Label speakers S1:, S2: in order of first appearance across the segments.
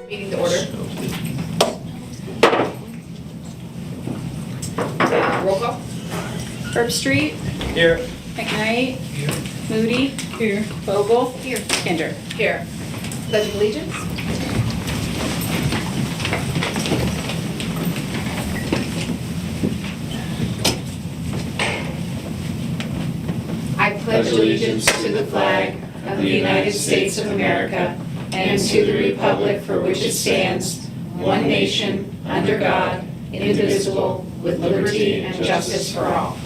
S1: Meeting to order. Roll call.
S2: Street.
S3: Here.
S2: McKnight. Here. Moody. Here. Vogel.
S1: Here.
S2: Kinder.
S1: Here. Pledge of allegiance. I pledge allegiance to the flag of the United States of America and to the republic for which it stands, one nation, under God, indivisible, with liberty and justice for all.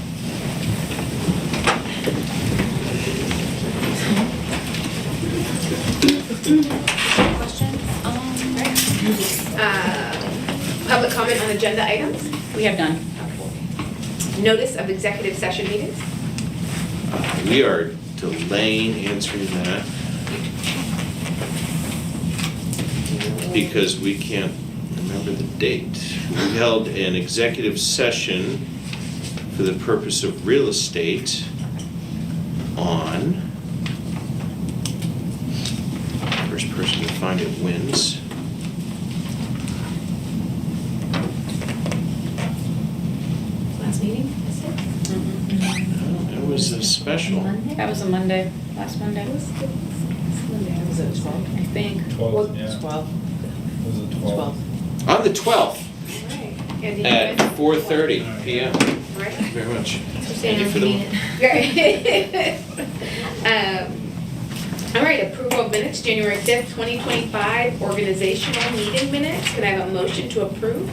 S1: Public comment on agenda items.
S2: We have none.
S1: Notice of executive session meetings.
S4: We are delaying answering that because we can't remember the date. We held an executive session for the purpose of real estate on, first person to find it wins.
S1: Last meeting, is it?
S4: It was a special.
S2: That was a Monday, last Monday.
S5: Was it 12?
S2: I think.
S3: 12, yeah.
S5: 12.
S3: Was it 12?
S4: On the 12th
S1: Alright. Andy,
S4: at
S1: you
S4: 4:30 p.m.
S1: good? Right.
S4: Thank you very much.
S1: Thank
S4: you for
S1: All right, approval of minutes, January 5th, 2025, organizational meeting minutes. Can I have a motion to approve?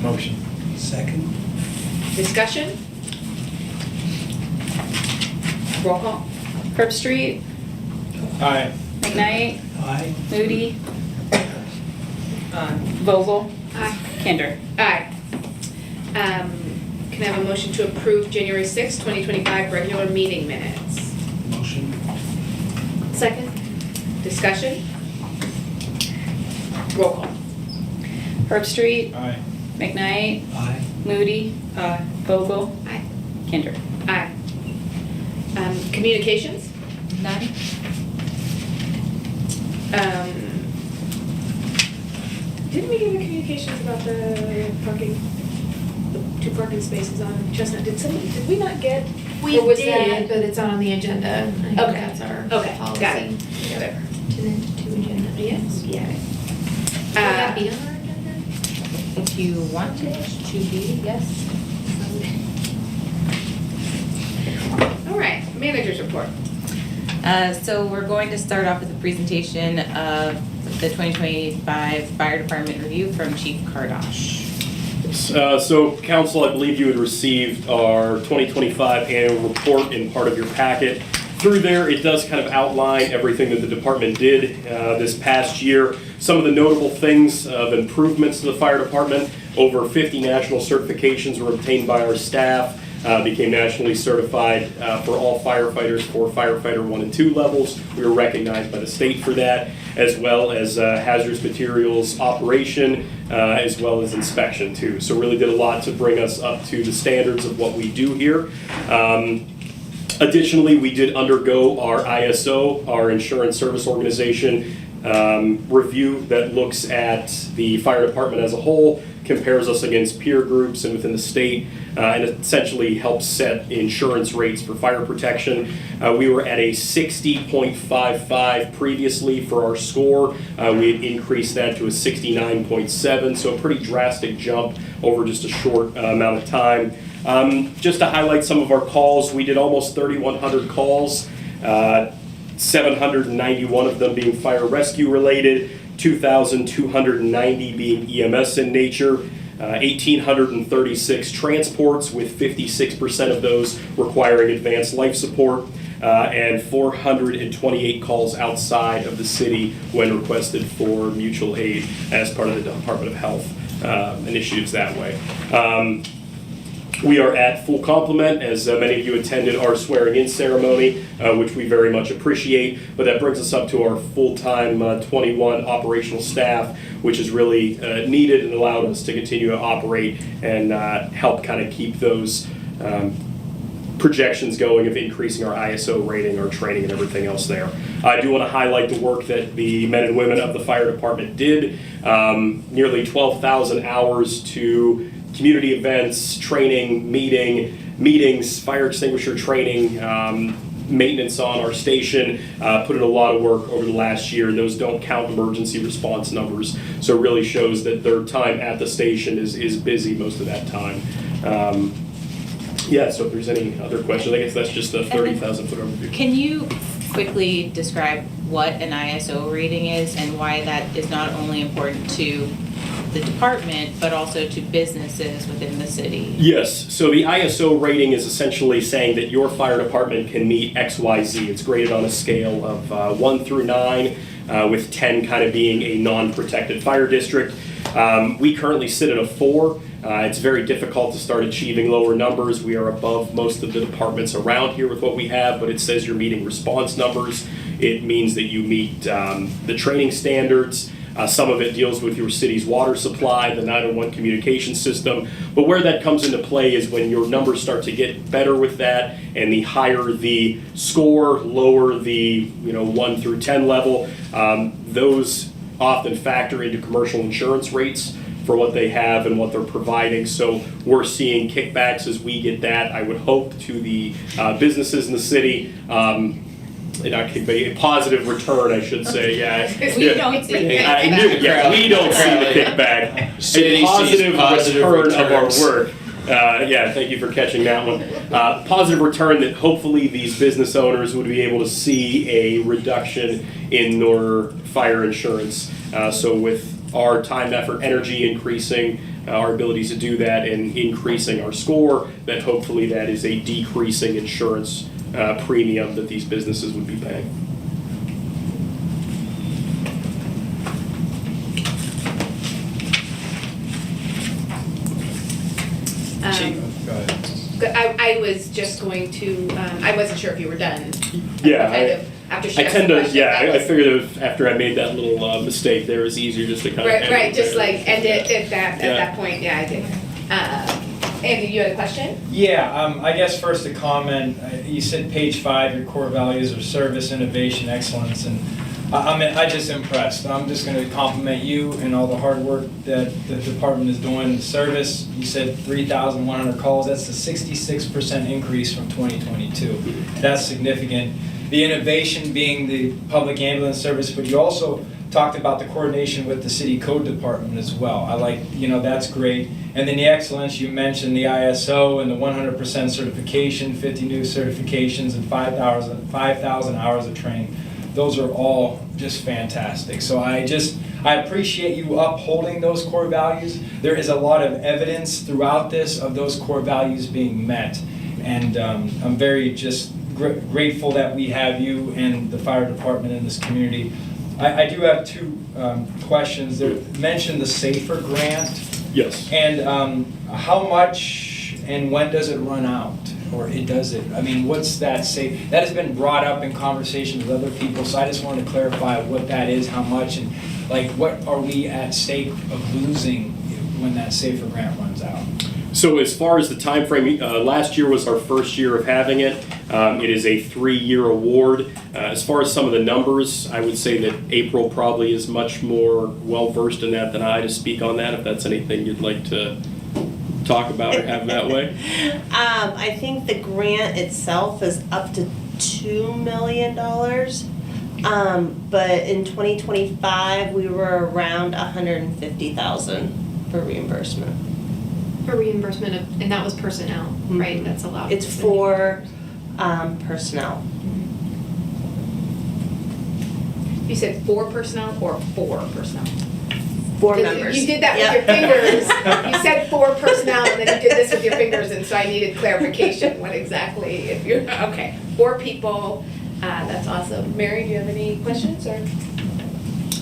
S3: Motion.
S5: Second.
S1: Discussion? Roll call.
S2: Street.
S3: Aye.
S2: McKnight.
S5: Aye.
S2: Moody. Vogel.
S1: Aye.
S2: Kinder.
S1: Aye. Can I have a motion to approve January 6th, 2025, regular meeting minutes?
S5: Motion.
S1: Second. Discussion? Roll call.
S2: Street.
S3: Aye.
S2: McKnight.
S5: Aye.
S2: Moody. Vogel.
S1: Aye.
S2: Kinder.
S1: Aye. Communications?
S2: None.
S1: Didn't we give the communications about the parking, the 2 parking spaces on Chestnut? Did we not get?
S6: We
S1: or was
S6: did,
S1: that-
S6: but it's not on the agenda. I think
S1: Okay.
S6: that's our
S1: Okay,
S6: policy.
S1: got it. Got it.
S6: To agenda.
S1: Yes, yeah.
S6: Will that be on our agenda?
S7: If you want it to be, yes.
S1: All right, managers report.
S7: So we're going to start off with a presentation of the 2025 Fire Department Review from Chief Kardosh.
S8: So Council, I believe you had received our 2025 annual report in part of your packet. Through there, it does kind of outline everything that the department did this past year. Some of the notable things of improvements to the fire department: over 50 national certifications were obtained by our staff. Became nationally certified for all firefighters for firefighter 1 and 2 levels. We were recognized by the state for that, as well as hazardous materials operation, as well as inspection too. So really did a lot to bring us up to the standards of what we do here. Additionally, we did undergo our ISO, our Insurance Service Organization, review that looks at the fire department as a whole, compares us against peer groups and within the state, and essentially helps set insurance rates for fire protection. We were at a 60.55 previously for our score. We had increased that to a 69.7, so a pretty drastic jump over just a short amount of time. Just to highlight some of our calls, we did almost 3,100 calls, 791 of them being fire rescue related, 2,290 being EMS in nature, 1,836 transports, with 56% of those requiring advanced life support, and 428 calls outside of the city when requested for mutual aid as part of the Department of Health initiatives that way. We are at full complement, as many of you attended our swearing-in ceremony, which we very much appreciate, but that brings us up to our full-time 21 operational staff, which is really needed and allowed us to continue to operate and help kind of keep those projections going of increasing our ISO rating, our training, and everything else there. I do want to highlight the work that the men and women of the fire department did. Nearly 12,000 hours to community events, training, meetings, fire extinguisher training, maintenance on our station, put in a lot of work over the last year. Those don't count emergency response numbers, so it really shows that their time at the station is busy most of that time. Yeah, so if there's any other questions, I guess that's just a 30,000 foot overview.
S7: Can you quickly describe what an ISO rating is and why that is not only important to the department, but also to businesses within the city?
S8: Yes, so the ISO rating is essentially saying that your fire department can meet XYZ. It's graded on a scale of 1 through 9, with 10 kind of being a non-protected fire district. We currently sit at a 4. It's very difficult to start achieving lower numbers. We are above most of the departments around here with what we have, but it says you're meeting response numbers. It means that you meet the training standards. Some of it deals with your city's water supply, the 911 communication system. But where that comes into play is when your numbers start to get better with that, and the higher the score, lower the 1 through 10 level. Those often factor into commercial insurance rates for what they have and what they're providing. So we're seeing kickbacks as we get that, I would hope, to the businesses in the city. Not kickback, a positive return, I should say. Yeah,
S7: We don't see
S8: we don't see the kickback.
S4: City
S8: A positive
S4: sees
S8: return
S4: positive
S8: of our
S4: returns.
S8: work. Yeah, thank you for catching that one. Positive return that hopefully these business owners would be able to see a reduction in their fire insurance. So with our time, effort, energy increasing, our abilities to do that and increasing our score, that hopefully that is a decreasing insurance premium that these businesses would be paying.
S3: Chief, go ahead.
S1: I was just going to, I wasn't sure if you were done.
S8: Yeah,
S1: Kind of, after she
S8: I
S1: asked
S8: tend
S1: the
S8: to,
S1: question,
S8: yeah,
S1: that
S8: I
S1: was-
S8: figured if, after I made that little mistake there, it's easier just to kind of.
S1: Right, just like end it at
S8: Yeah.
S1: that point, yeah, I did. Andy, you had a question?
S3: Yeah, I guess first a comment. You said page 5, your core values are service, innovation, excellence, and I'm just impressed. I'm just going to compliment you and all the hard work that the department is doing. The service, you said 3,100 calls. That's a 66% increase from 2022. That's significant. The innovation being the public ambulance service, but you also talked about the coordination with the city code department as well. I like, that's great. And then the excellence, you mentioned the ISO and the 100% certification, 50 new certifications, and 5,000 hours of training. Those are all just fantastic. So I appreciate you upholding those core values. There is a lot of evidence throughout this of those core values being met. And I'm very just grateful that we have you and the fire department in this community. I do have 2 questions. They mentioned the SAFER grant.
S8: Yes.
S3: And how much and when does it run out? Or does it? I mean, what's that safe? That has been brought up in conversations with other people, so I just wanted to clarify what that is, how much, and like what are we at stake of losing when that SAFER grant runs out?
S8: So as far as the time frame, last year was our first year of having it. It is a 3-year award. As far as some of the numbers, I would say that April probably is much more well-versed in that than I to speak on that, if that's anything you'd like to talk about or have that way.
S9: I think the grant itself is up to $2 million. But in 2025, we were around $150,000 for reimbursement.
S6: For reimbursement of, and that was personnel, right? That's allowed.
S9: It's for personnel.
S1: You said 4 personnel or 4 personnel?
S9: 4
S1: 'Cause
S9: members.
S1: You did that with
S9: Yep.
S1: your fingers. You said 4 personnel, and then you did this with your fingers, and so I needed clarification what exactly, if you're, okay. 4 people, that's awesome. Mary, do you have any questions, or?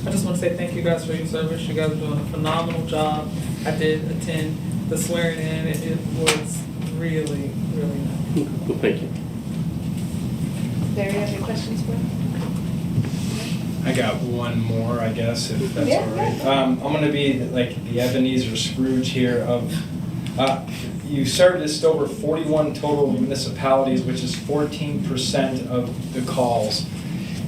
S2: I just want to say thank you guys for your service. You guys are doing a phenomenal job. I did attend the swearing in, and it was really, really nice.
S8: Well, thank you.
S1: Mary, you have any questions for him?
S3: I got one more, I guess, if that's
S1: Yeah,
S3: all right. I'm going to be like the Ebenezer Scrooge here of, you serviced over 41 total municipalities, which is 14% of the calls.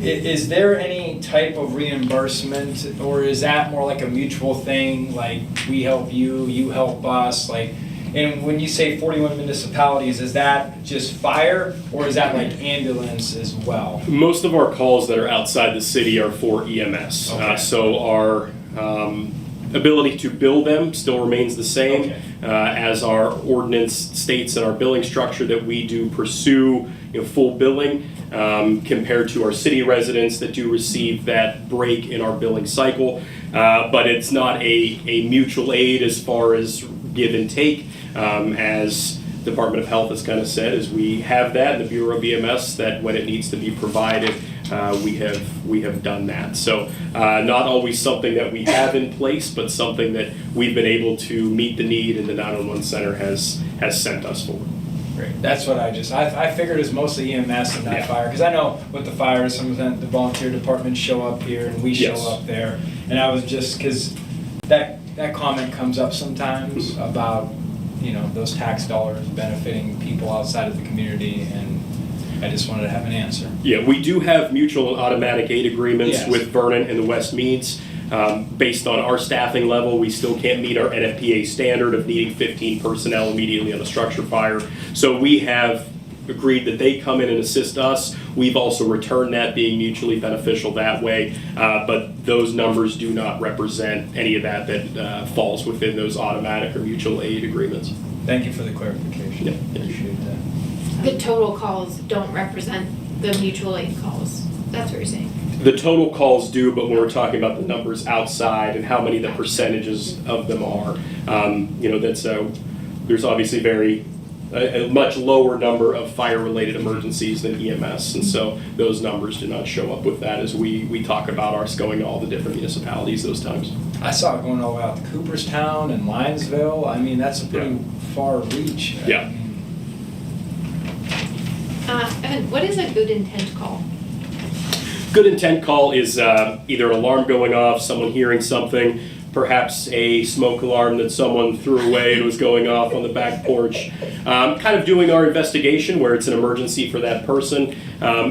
S3: Is there any type of reimbursement, or is that more like a mutual thing, like we help you, you help us, like, and when you say 41 municipalities, is that just fire, or is that like ambulance as well?
S8: Most of our calls that are outside the city are for EMS.
S3: Okay.
S8: So our ability to bill them still remains the same.
S3: Okay.
S8: As our ordinance states in our billing structure that we do pursue full billing compared to our city residents that do receive that break in our billing cycle. But it's not a mutual aid as far as give and take. As Department of Health has kind of said, is we have that in the Bureau of EMS that when it needs to be provided, we have done that. So not always something that we have in place, but something that we've been able to meet the need, and the 911 center has sent us for.
S3: Great. That's what I figured it was mostly EMS and not
S8: Yeah.
S3: fire, because I know with the fire, sometimes the volunteer departments show up here and we show
S8: Yes.
S3: up there. And I was just, because that comment comes up sometimes about, those tax dollars benefiting people outside of the community, and I just wanted to have an answer.
S8: Yeah, we do have mutual and automatic aid agreements
S3: Yes.
S8: with Vernon and the West Meads. Based on our staffing level, we still can't meet our NFPA standard of needing 15 personnel immediately on a structure fire. So we have agreed that they come in and assist us. We've also returned that, being mutually beneficial that way. But those numbers do not represent any of that falls within those automatic or mutual aid agreements.
S3: Thank you for the clarification.
S8: Yeah.
S3: Appreciate that.
S6: The total calls don't represent the mutual aid calls. That's what you're saying.
S8: The total calls do, but when we're talking about the numbers outside and how many the percentages of them are, there's obviously a much lower number of fire-related emergencies than EMS, and so those numbers do not show up with that as we talk about ours going to all the different municipalities those times.
S3: I saw it going all the way out to Cooperstown and Linesville. I mean, that's a pretty far reach.
S8: Yeah.
S6: Evan, what is a good intent call?
S8: Good intent call is either an alarm going off, someone hearing something, perhaps a smoke alarm that someone threw away and was going off on the back porch. Kind of doing our investigation where it's an emergency for that person.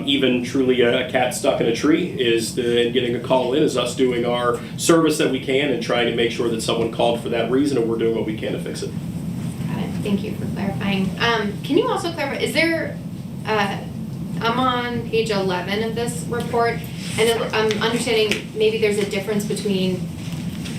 S8: Even truly a cat stuck in a tree and getting a call in is us doing our service that we can and trying to make sure that someone called for that reason and we're doing what we can to fix it.
S6: Got it. Thank you for clarifying. Can you also clarify, is there, I'm on page 11 of this report, and I'm understanding maybe there's a difference between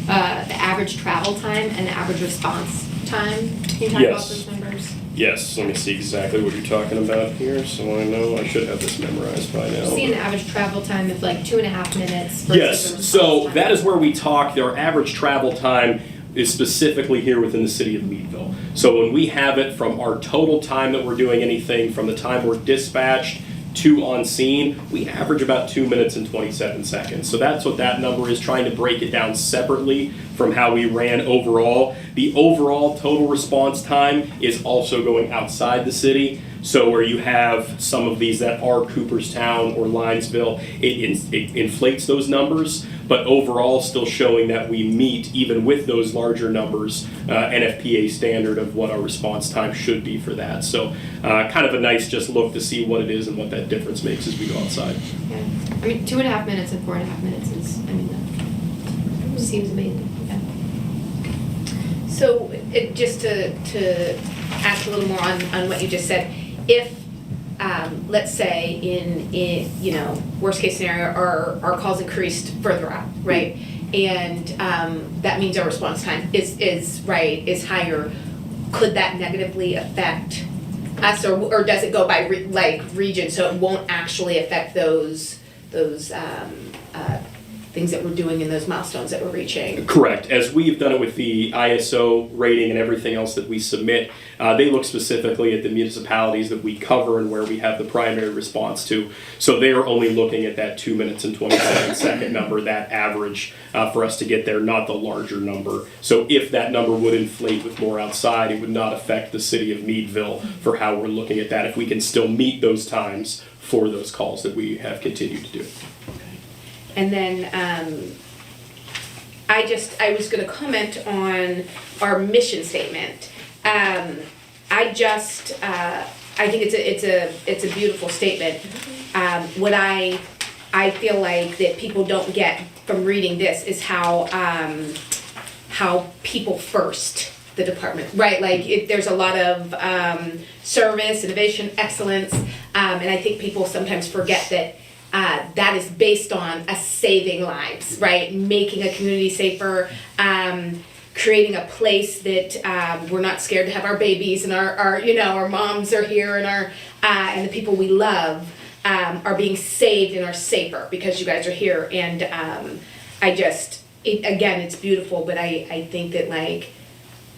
S6: the average travel time and the average response time. Can you talk about
S8: Yes.
S6: those numbers?
S8: Yes, let me see exactly what you're talking about here, so I know. I should have this memorized by now.
S6: Seeing the average travel time of like 2.5 minutes versus the
S8: Yes,
S6: response
S8: so
S6: time.
S8: that is where we talk. Our average travel time is specifically here within the city of Meadville. So when we have it from our total time that we're doing anything, from the time we're dispatched to on scene, we average about 2 minutes and 27 seconds. So that's what that number is, trying to break it down separately from how we ran overall. The overall total response time is also going outside the city. So where you have some of these that are Cooperstown or Linesville, it inflates those numbers, but overall still showing that we meet, even with those larger numbers, NFPA standard of what our response time should be for that. So kind of a nice just look to see what it is and what that difference makes as we go outside.
S6: Yeah. I mean, 2.5 minutes and 4.5 minutes is, that seems amazing. Yeah.
S1: So, just to ask a little more on what you just said, if, let's say in worst case scenario, our calls increased further out, right? And that means our response time is higher. Could that negatively affect us, or does it go by region, so it won't actually affect those things that we're doing and those milestones that we're reaching?
S8: Correct. As we've done it with the ISO rating and everything else that we submit, they look specifically at the municipalities that we cover and where we have the primary response to. So they are only looking at that 2 minutes and 27 second number, that average, for us to get there, not the larger number. So if that number would inflate with more outside, it would not affect the city of Meadville for how we're looking at that, if we can still meet those times for those calls that we have continued to do.
S1: And then I was going to comment on our mission statement. I just, I think it's a beautiful statement. What I feel like that people don't get from reading this is how people first the department, right? Like there's a lot of service, innovation, excellence, and I think people sometimes forget that that is based on us saving lives, right? Making a community safer, creating a place that we're not scared to have our babies and our moms are here and and the people we love are being saved and are safer because you guys are here. And again, it's beautiful, but I think that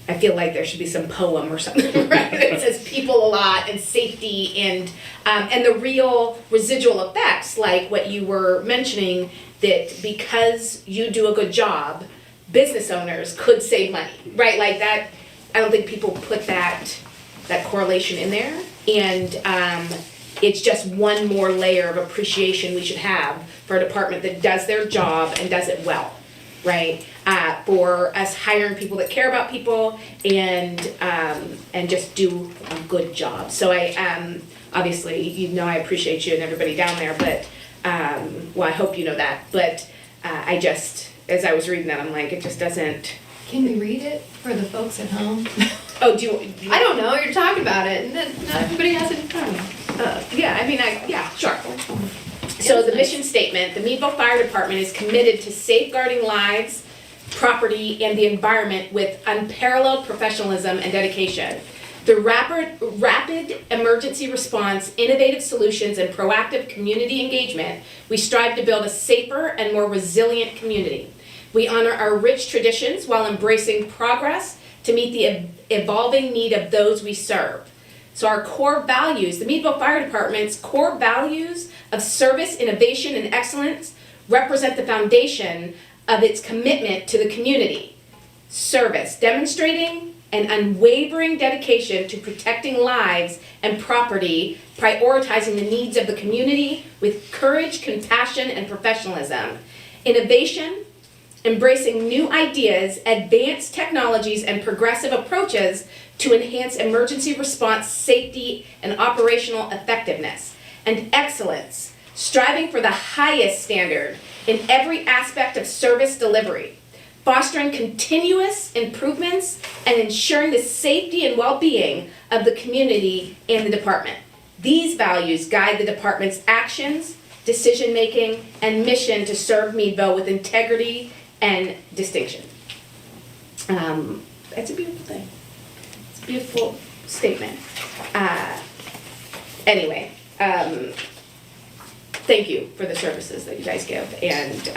S1: I feel like there should be some poem or something, right? That says people a lot and safety and the real residual effects, like what you were mentioning, that because you do a good job, business owners could save money, right? Like that, I don't think people put that correlation in there. And it's just one more layer of appreciation we should have for a department that does their job and does it well, right? For us hiring people that care about people and just do a good job. So I obviously, I appreciate you and everybody down there, but well, I hope you know that. But I just, as I was reading that, I'm like, it just doesn't.
S6: Can we read it for the folks at home?
S1: Oh, do you?
S6: I don't know, you're talking about it, and then not everybody has it in front of them.
S1: Yeah, sure. So the mission statement, the Meadville Fire Department is committed to safeguarding lives, property, and the environment with unparalleled professionalism and dedication. Through rapid emergency response, innovative solutions, and proactive community engagement, we strive to build a safer and more resilient community. We honor our rich traditions while embracing progress to meet the evolving need of those we serve. So our core values, the Meadville Fire Department's core values of service, innovation, and excellence represent the foundation of its commitment to the community. Service, demonstrating an unwavering dedication to protecting lives and property, prioritizing the needs of the community with courage, compassion, and professionalism. Innovation, embracing new ideas, advanced technologies, and progressive approaches to enhance emergency response, safety, and operational effectiveness. And excellence, striving for the highest standard in every aspect of service delivery, fostering continuous improvements and ensuring the safety and well-being of the community and the department. These values guide the department's actions, decision-making, and mission to serve Meadville with integrity and distinction. That's a beautiful thing. It's a beautiful statement. Anyway, thank you for the services that you guys give, and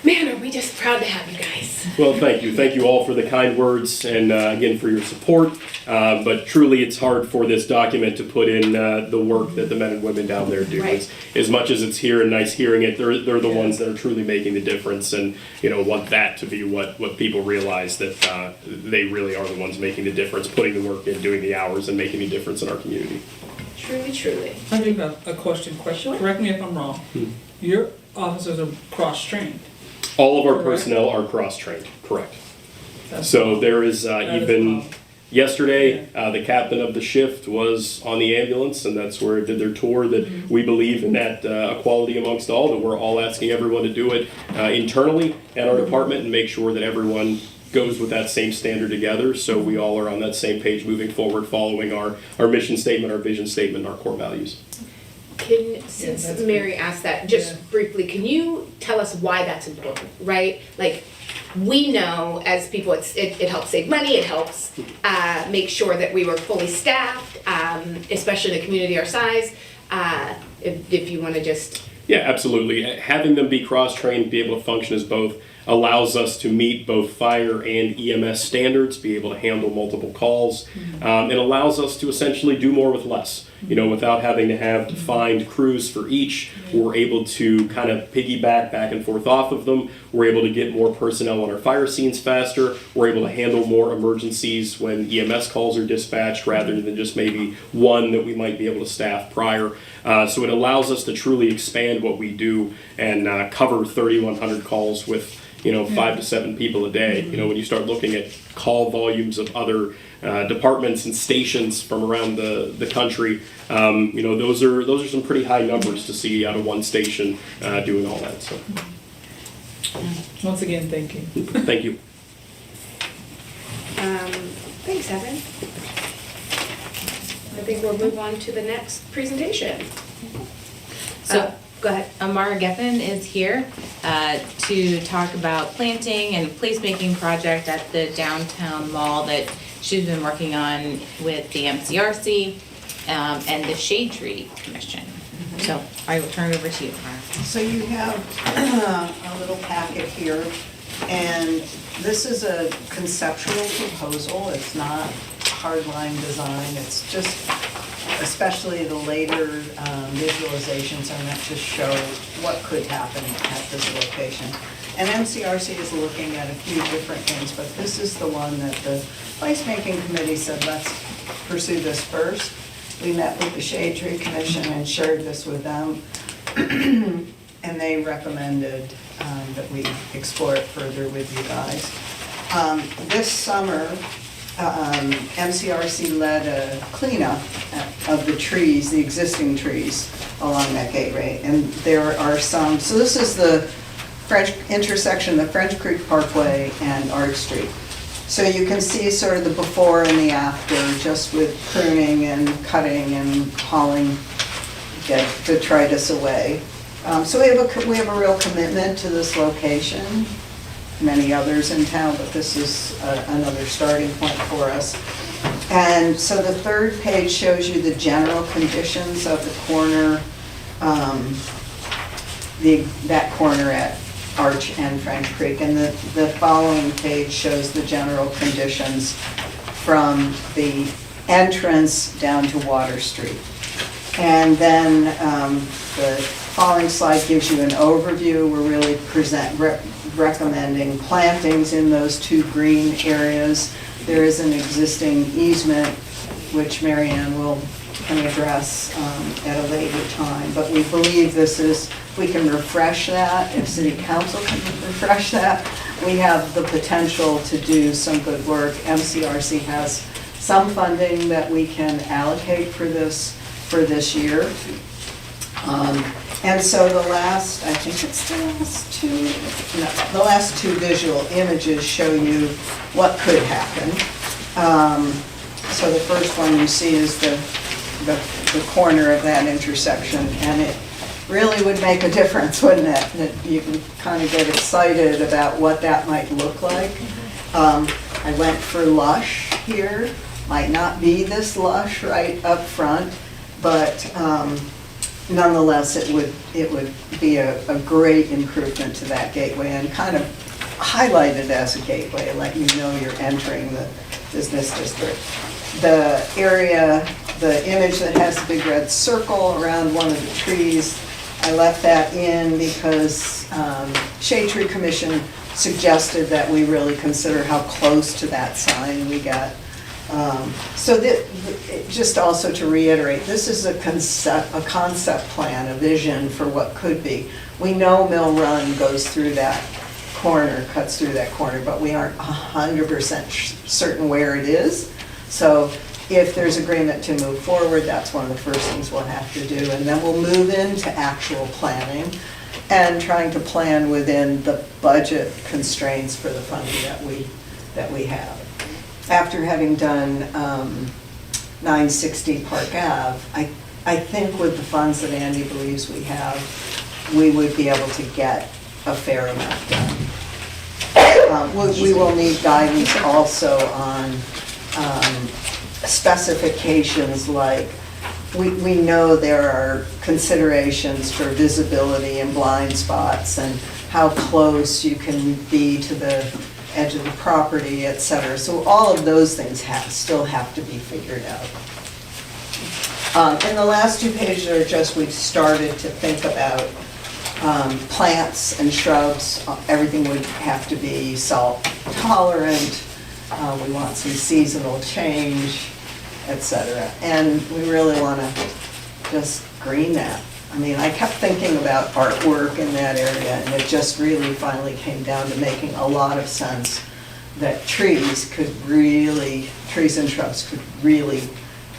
S1: man, are we just proud to have you guys.
S8: Well, thank you. Thank you all for the kind words and again for your support. But truly, it's hard for this document to put in the work that the men and women down there do.
S1: Right.
S8: As much as it's here and nice hearing it, they're the ones that are truly making the difference, and want that to be what people realize, that they really are the ones making the difference, putting the work in, doing the hours, and making a difference in our community.
S1: Truly, truly.
S2: I think a question. Correct me if I'm wrong. Your officers are cross-trained.
S8: All of our
S2: Correct.
S8: personnel are cross-trained, correct.
S2: That's
S8: So there is
S2: That is
S8: even
S2: awesome.
S8: yesterday, the captain of the shift was on the ambulance, and that's where it did their tour. That we believe in that equality amongst all, that we're all asking everyone to do it internally at our department and make sure that everyone goes with that same standard together, so we all are on that same page moving forward, following our mission statement, our vision statement, our core values.
S1: Since
S2: that's
S1: Mary asked that, just
S2: Yeah.
S1: briefly, can you tell us why that's important, right? Like, we know as people, it helps save money, it helps make sure that we were fully staffed, especially in a community our size. If you want to just.
S8: Yeah, absolutely. Having them be cross-trained, be able to function as both, allows us to meet both fire and EMS standards, be able to handle multiple calls, and allows us to essentially do more with less. Without having to have defined crews for each, we're able to kind of piggyback back and forth off of them. We're able to get more personnel on our fire scenes faster. We're able to handle more emergencies when EMS calls are dispatched rather than just maybe one that we might be able to staff prior. So it allows us to truly expand what we do and cover 3,100 calls with 5 to 7 people a day. When you start looking at call volumes of other departments and stations from around the country, those are some pretty high numbers to see out of one station doing all that. So,
S2: Once again, thank you.
S8: thank you.
S1: Thanks, Evan. I think we'll move on to the next presentation.
S7: So,
S1: Go ahead.
S7: Amara Geffen is here to talk about planting and placemaking project at the downtown mall that she's been working on with the MCRC and the Shade Tree Commission. So I will turn it over to you, Amara.
S10: So you have a little packet here, and this is a conceptual proposal. It's not hardline design. It's just, especially the later visualizations are meant to show what could happen at this location. And MCRC is looking at a few different things, but this is the one that the placemaking committee said, let's pursue this first. We met with the Shade Tree Commission and shared this with them. And they recommended that we explore it further with you guys. This summer, MCRC led a cleanup of the trees, the existing trees along that gateway. And there are some, so this is the French intersection, the French Creek Parkway and Arch Street. So you can see sort of the before and the after, just with pruning and cutting and hauling detritus away. So we have a real commitment to this location. Many others in town, but this is another starting point for us. And so the third page shows you the general conditions of the corner, that corner at Arch and French Creek. And the following page shows the general conditions from the entrance down to Water Street. And then the following slide gives you an overview. We're really recommending plantings in those two green areas. There is an existing easement, which Marianne can address at a later time. But we believe we can refresh that. If City Council can refresh that, we have the potential to do some good work. MCRC has some funding that we can allocate for this year. And so the last, I think it's the last two visual images show you what could happen. So the first one you see is the corner of that intersection, and it really would make a difference, wouldn't it? That you can kind of get excited about what that might look like. I went for lush here. Might not be this lush right up front, but nonetheless, it would be a great improvement to that gateway and kind of highlight it as a gateway and let you know you're entering the business district. The area, the image that has the big red circle around one of the trees, I left that in because Shade Tree Commission suggested that we really consider how close to that sign we got. So just also to reiterate, this is a concept plan, a vision for what could be. We know Mill Run goes through that corner, cuts through that corner, but we aren't 100% certain where it is. So if there's agreement to move forward, that's one of the first things we'll have to do. And then we'll move into actual planning and trying to plan within the budget constraints for the funding that we have. After having done 960 Park Ave, I think with the funds that Andy believes we have, we would be able to get a fair amount done. We will need guidance also on specifications, like we know there are considerations for visibility and blind spots and how close you can be to the edge of the property, et cetera. So all of those things still have to be figured out. And the last two pages are just, we've started to think about plants and shrubs. Everything would have to be salt tolerant. We want some seasonal change, et cetera. And we really want to just green that. I mean, I kept thinking about artwork in that area, and it just really finally came down to making a lot of sense that trees and shrubs could really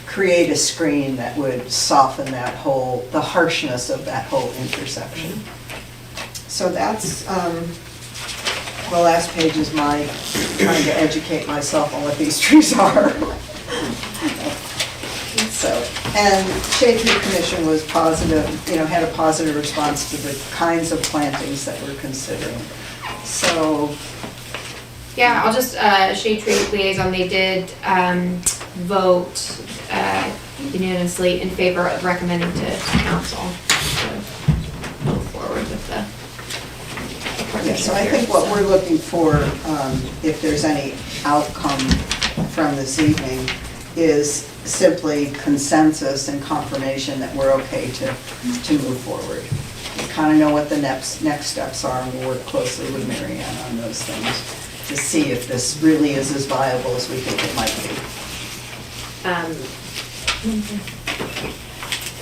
S10: create a screen that would soften the harshness of that whole intersection. So that's, the last page is my trying to educate myself on what these trees are. So, and Shade Tree Commission was positive, had a positive response to the kinds of plantings that we're considering. So,
S6: Yeah, I'll just, Shade Tree Liaison, they did vote unanimously in favor of recommending to council to move forward with the
S10: yeah, so I
S6: partnership
S10: think
S6: here,
S10: what
S6: so.
S10: we're looking for, if there's any outcome from this evening, is simply consensus and confirmation that we're okay to move forward. We kind of know what the next steps are, and we'll work closely with Mary Ann on those things to see if this really is as viable as we think it might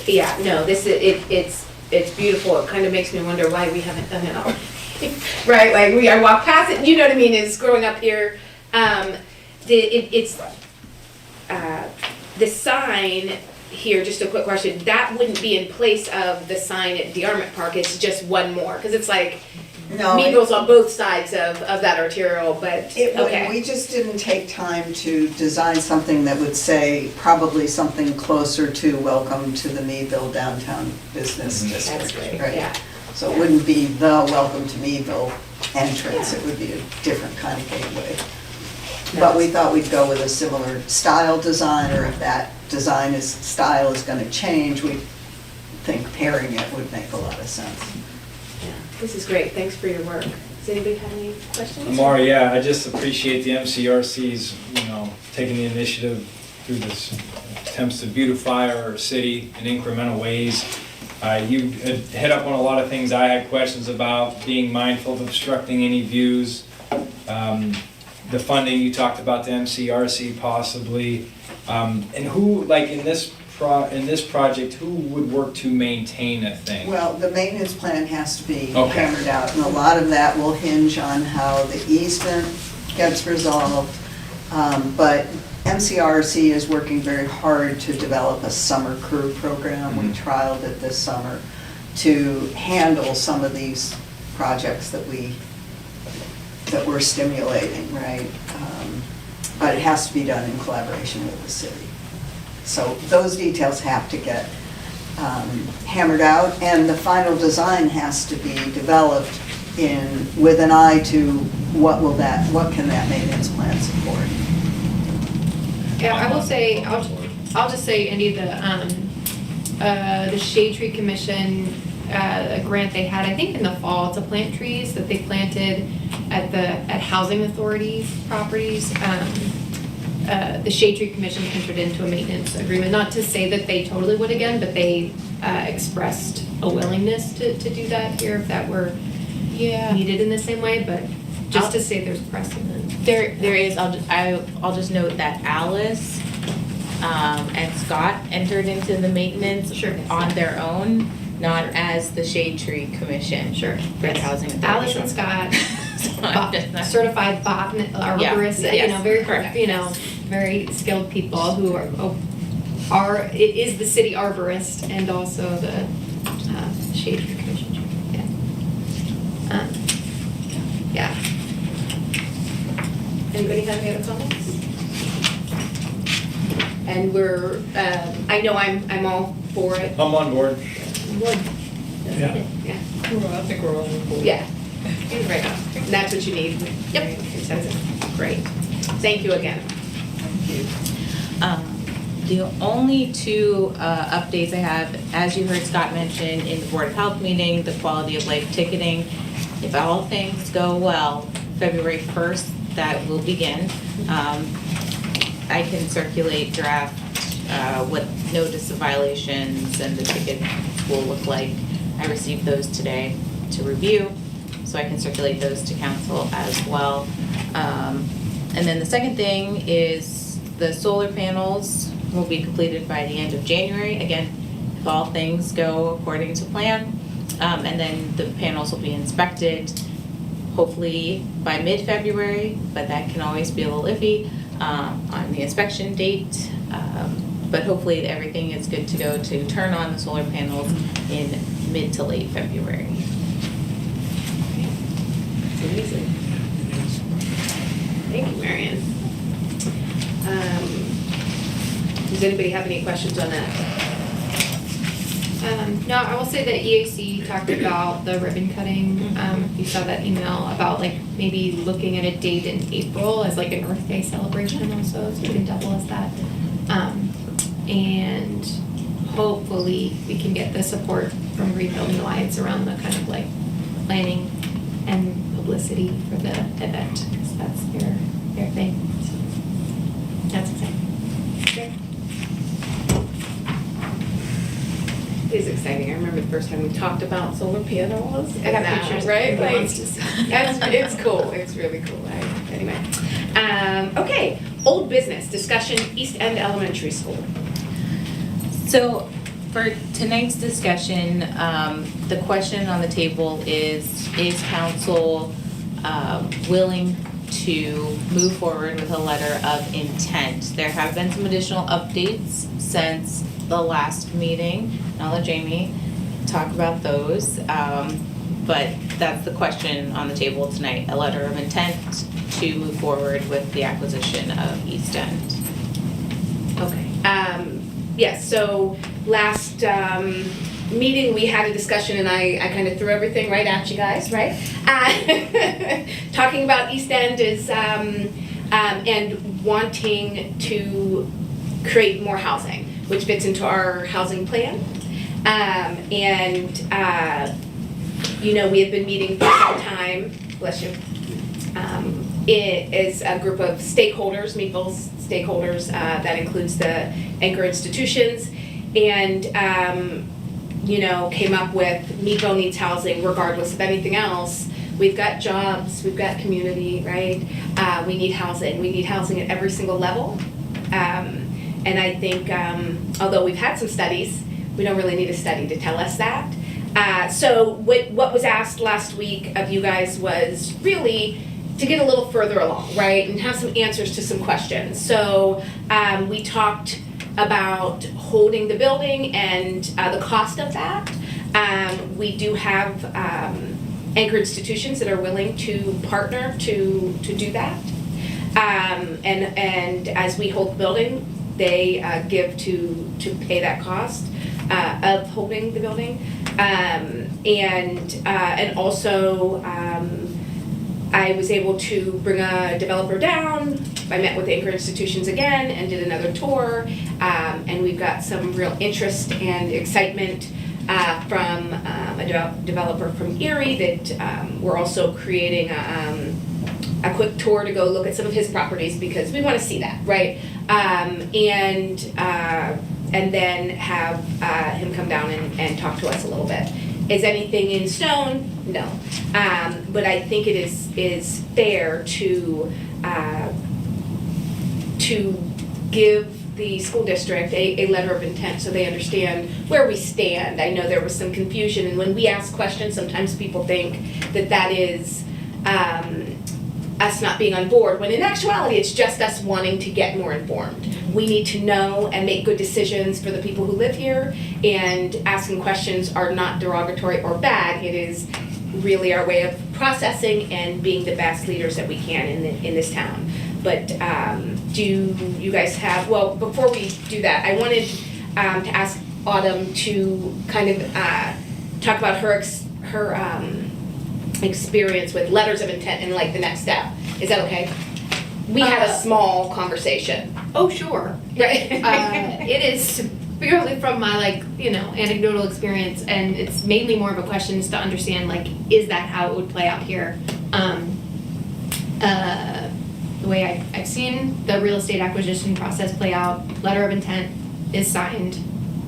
S10: be.
S1: Yeah, no, it's beautiful. It kind of makes me wonder why we haven't done it already. Right, like I walk past it, you know what I mean, is growing up here, the sign here, just a quick question, that wouldn't be in place of the sign at DeArmond Park, it's just one more, because it's like,
S10: No,
S1: Meadville's on both sides of that arterial, but, okay.
S10: we just didn't take time to design something that would say probably something closer to welcome to the Meadville downtown business district.
S1: That's great,
S10: right?
S1: yeah.
S10: So it wouldn't be the welcome to Meadville entrance, it would be a different kind of gateway. But we thought we'd go with a similar style design, or if that style is gonna change, we think pairing it would make a lot of sense.
S1: Yeah, this is great, thanks for your work. Does anybody have any questions?
S3: Amari, yeah, I just appreciate the MCRC's, taking the initiative through this attempts to beautify our city in incremental ways. You hit up on a lot of things I had questions about, being mindful of obstructing any views. The funding, you talked about the MCRC possibly. And who, like in this project, who would work to maintain a thing?
S10: Well, the maintenance plan has to be
S3: Okay.
S10: hammered out, and a lot of that will hinge on how the easement gets resolved. But MCRC is working very hard to develop a summer crew program. We trialed it this summer to handle some of these projects that we're stimulating, right? But it has to be done in collaboration with the city. So those details have to get hammered out, and the final design has to be developed with an eye to what can that maintenance plan support?
S6: Yeah, I will say, I'll just say, Andy, the Shade Tree Commission, a grant they had, I think in the fall, to plant trees that they planted at housing authorities properties. The Shade Tree Commission entered into a maintenance agreement, not to say that they totally would again, but they expressed a willingness to do that here if that were needed in the same way, but just to say there's precedent.
S7: There is, I'll just note that Alice and Scott entered into the maintenance
S6: Sure.
S7: on their own, not as the Shade Tree Commission.
S6: Sure.
S7: For the housing authority.
S6: Alice and Scott, certified arborists,
S7: yes,
S6: very,
S7: correct.
S6: very skilled people who it is the city arborist and also the Shade Tree Commission. Yeah. Yeah. Anybody have any other comments? And we're, I know I'm all for it.
S3: I'm on board.
S6: Would.
S3: Yeah.
S6: Yeah.
S2: Well, I think we're all on board.
S6: Yeah. Right. And that's what you need. Yep. Consensus. Great. Thank you again.
S7: The only two updates I have, as you heard Scott mention in the Board of Health meeting, the quality of life ticketing. If all things go well, February 1st, that will begin. I can circulate draft what notice of violations and the ticket will look like. I received those today to review, so I can circulate those to council as well. And then the second thing is the solar panels will be completed by the end of January. Again, if all things go according to plan. And then the panels will be inspected, hopefully by mid-February, but that can always be a little iffy on the inspection date. But hopefully everything is good to go to turn on the solar panels in mid to late February.
S1: Amazing. Thank you, Marion. Does anybody have any questions on that?
S6: No, I will say that EAC talked about the ribbon cutting. You saw that email about like maybe looking at a date in April as like an Earth Day celebration also, so we can double as that. And hopefully we can get the support from Rebuilding Alliance around the kind of like planning and publicity for the event, because that's their thing. So that's exciting.
S1: It is exciting. I remember the first time we talked about solar panels.
S6: I got pictures.
S1: Right?
S6: Everyone
S1: Like,
S6: wants to see.
S1: it's cool. It's really cool. Anyway. Okay, old business, discussion, East End Elementary School.
S7: So for tonight's discussion, the question on the table is council willing to move forward with a letter of intent? There have been some additional updates since the last meeting. I'll let Jamie talk about those. But that's the question on the table tonight, a letter of intent to move forward with the acquisition of East End.
S1: Okay. Yes, so last meeting, we had a discussion, and I kind of threw everything right at you guys, right? Talking about East End is, and wanting to create more housing, which fits into our housing plan. You know, we have been meeting for some time, bless you. It is a group of stakeholders, Meadville's stakeholders, that includes the anchor institutions, and you know, came up with Meadville needs housing regardless of anything else. We've got jobs, we've got community, right? We need housing. We need housing at every single level. And I think, although we've had some studies, we don't really need a study to tell us that. So what was asked last week of you guys was really to get a little further along, right? And have some answers to some questions. So we talked about holding the building and the cost of that. We do have anchor institutions that are willing to partner to do that. And as we hold the building, they give to pay that cost of holding the building. And also I was able to bring a developer down. I met with anchor institutions again and did another tour. And we've got some real interest and excitement from a developer from Erie that we're also creating a quick tour to go look at some of his properties because we want to see that, right? And then have him come down and talk to us a little bit. Is anything in stone? No. But I think it is fair to give the school district a letter of intent so they understand where we stand. I know there was some confusion, and when we ask questions, sometimes people think that is us not being on board, when in actuality it's just us wanting to get more informed. We need to know and make good decisions for the people who live here, and asking questions are not derogatory or bad. It is really our way of processing and being the best leaders that we can in this town. But do you guys have, well, before we do that, I wanted to ask Autumn to kind of talk about her experience with letters of intent and like the next step. Is that okay? We had a small conversation.
S6: Oh, sure.
S1: Right.
S6: It is purely from my anecdotal experience, and it's mainly more of a question is to understand is that how it would play out here? The way I've seen the real estate acquisition process play out, letter of intent is signed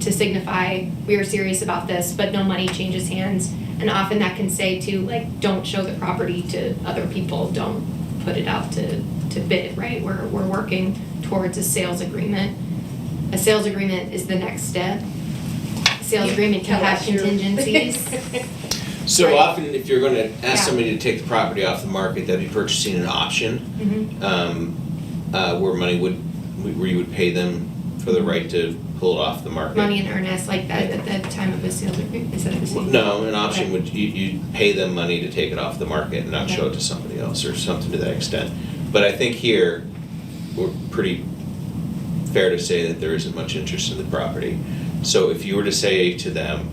S6: to signify we are serious about this, but no money changes hands. And often that can say to don't show the property to other people, don't put it out to bid, right? We're working towards a sales agreement. A sales agreement is the next step. sales agreement can have contingencies.
S4: So
S6: Right.
S4: often, if you're gonna
S6: Yeah.
S4: ask somebody to take the property off the market, they'd be purchasing an option, where where you would pay them for the right to pull it off the market.
S6: Money in earnest like that at the time of a sales agreement, is that the same?
S4: No, an option would, you'd pay them money to take it off the market and not show it to somebody else or something to that extent. But I think here, we're pretty fair to say that there isn't much interest in the property. So if you were to say to them,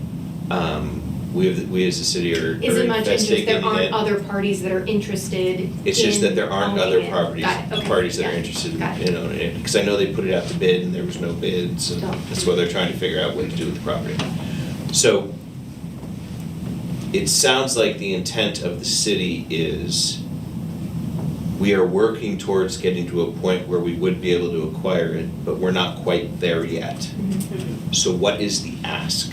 S4: we as a city are
S6: Isn't much interest,
S4: investigating
S6: there aren't
S4: it.
S6: other parties that are interested
S4: It's just that there aren't other
S6: owning it. Got it, okay.
S4: parties that
S6: Yeah.
S4: are interested
S6: Got it.
S4: in owning it. Because I know they put it out to bid and there was no bids, and
S6: Oh.
S4: that's why they're trying to figure out what to do with the property. So it sounds like the intent of the city is we are working towards getting to a point where we would be able to acquire it, but we're not quite there yet.
S6: Mm-hmm.
S4: So what is the ask?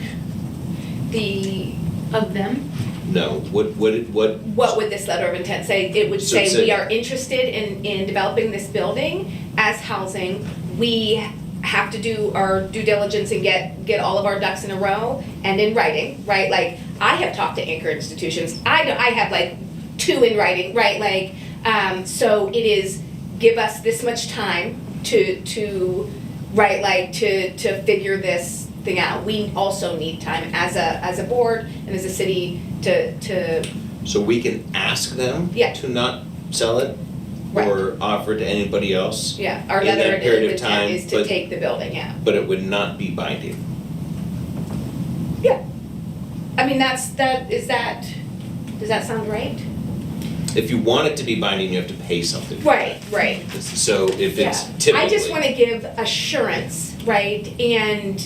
S6: Of them?
S4: No, what,
S1: What would this letter of intent say? It would
S4: So it
S1: say,
S4: said-
S1: we are interested in developing this building as housing. We have to do our due diligence and get all of our ducks in a row and in writing, right? Like, I have talked to anchor institutions. I have like 2 in writing, right? Like, so it is, give us this much time to right, like, to figure this thing out. We also need time as a board and as a city to
S4: so we can ask them
S1: Yeah.
S4: to not sell it?
S1: Right.
S4: Or offer it to anybody else?
S1: yeah, our
S4: In
S1: letter
S4: that
S1: of
S4: period of
S1: intent
S4: time,
S1: is to
S4: but-
S1: take the building, yeah.
S4: But it would not be binding.
S1: Yeah. I mean, does that sound right?
S4: If you want it to be binding, you have to pay something.
S1: Right.
S4: So if it's
S1: Yeah.
S4: typically.
S1: I just wanna give assurance, right, and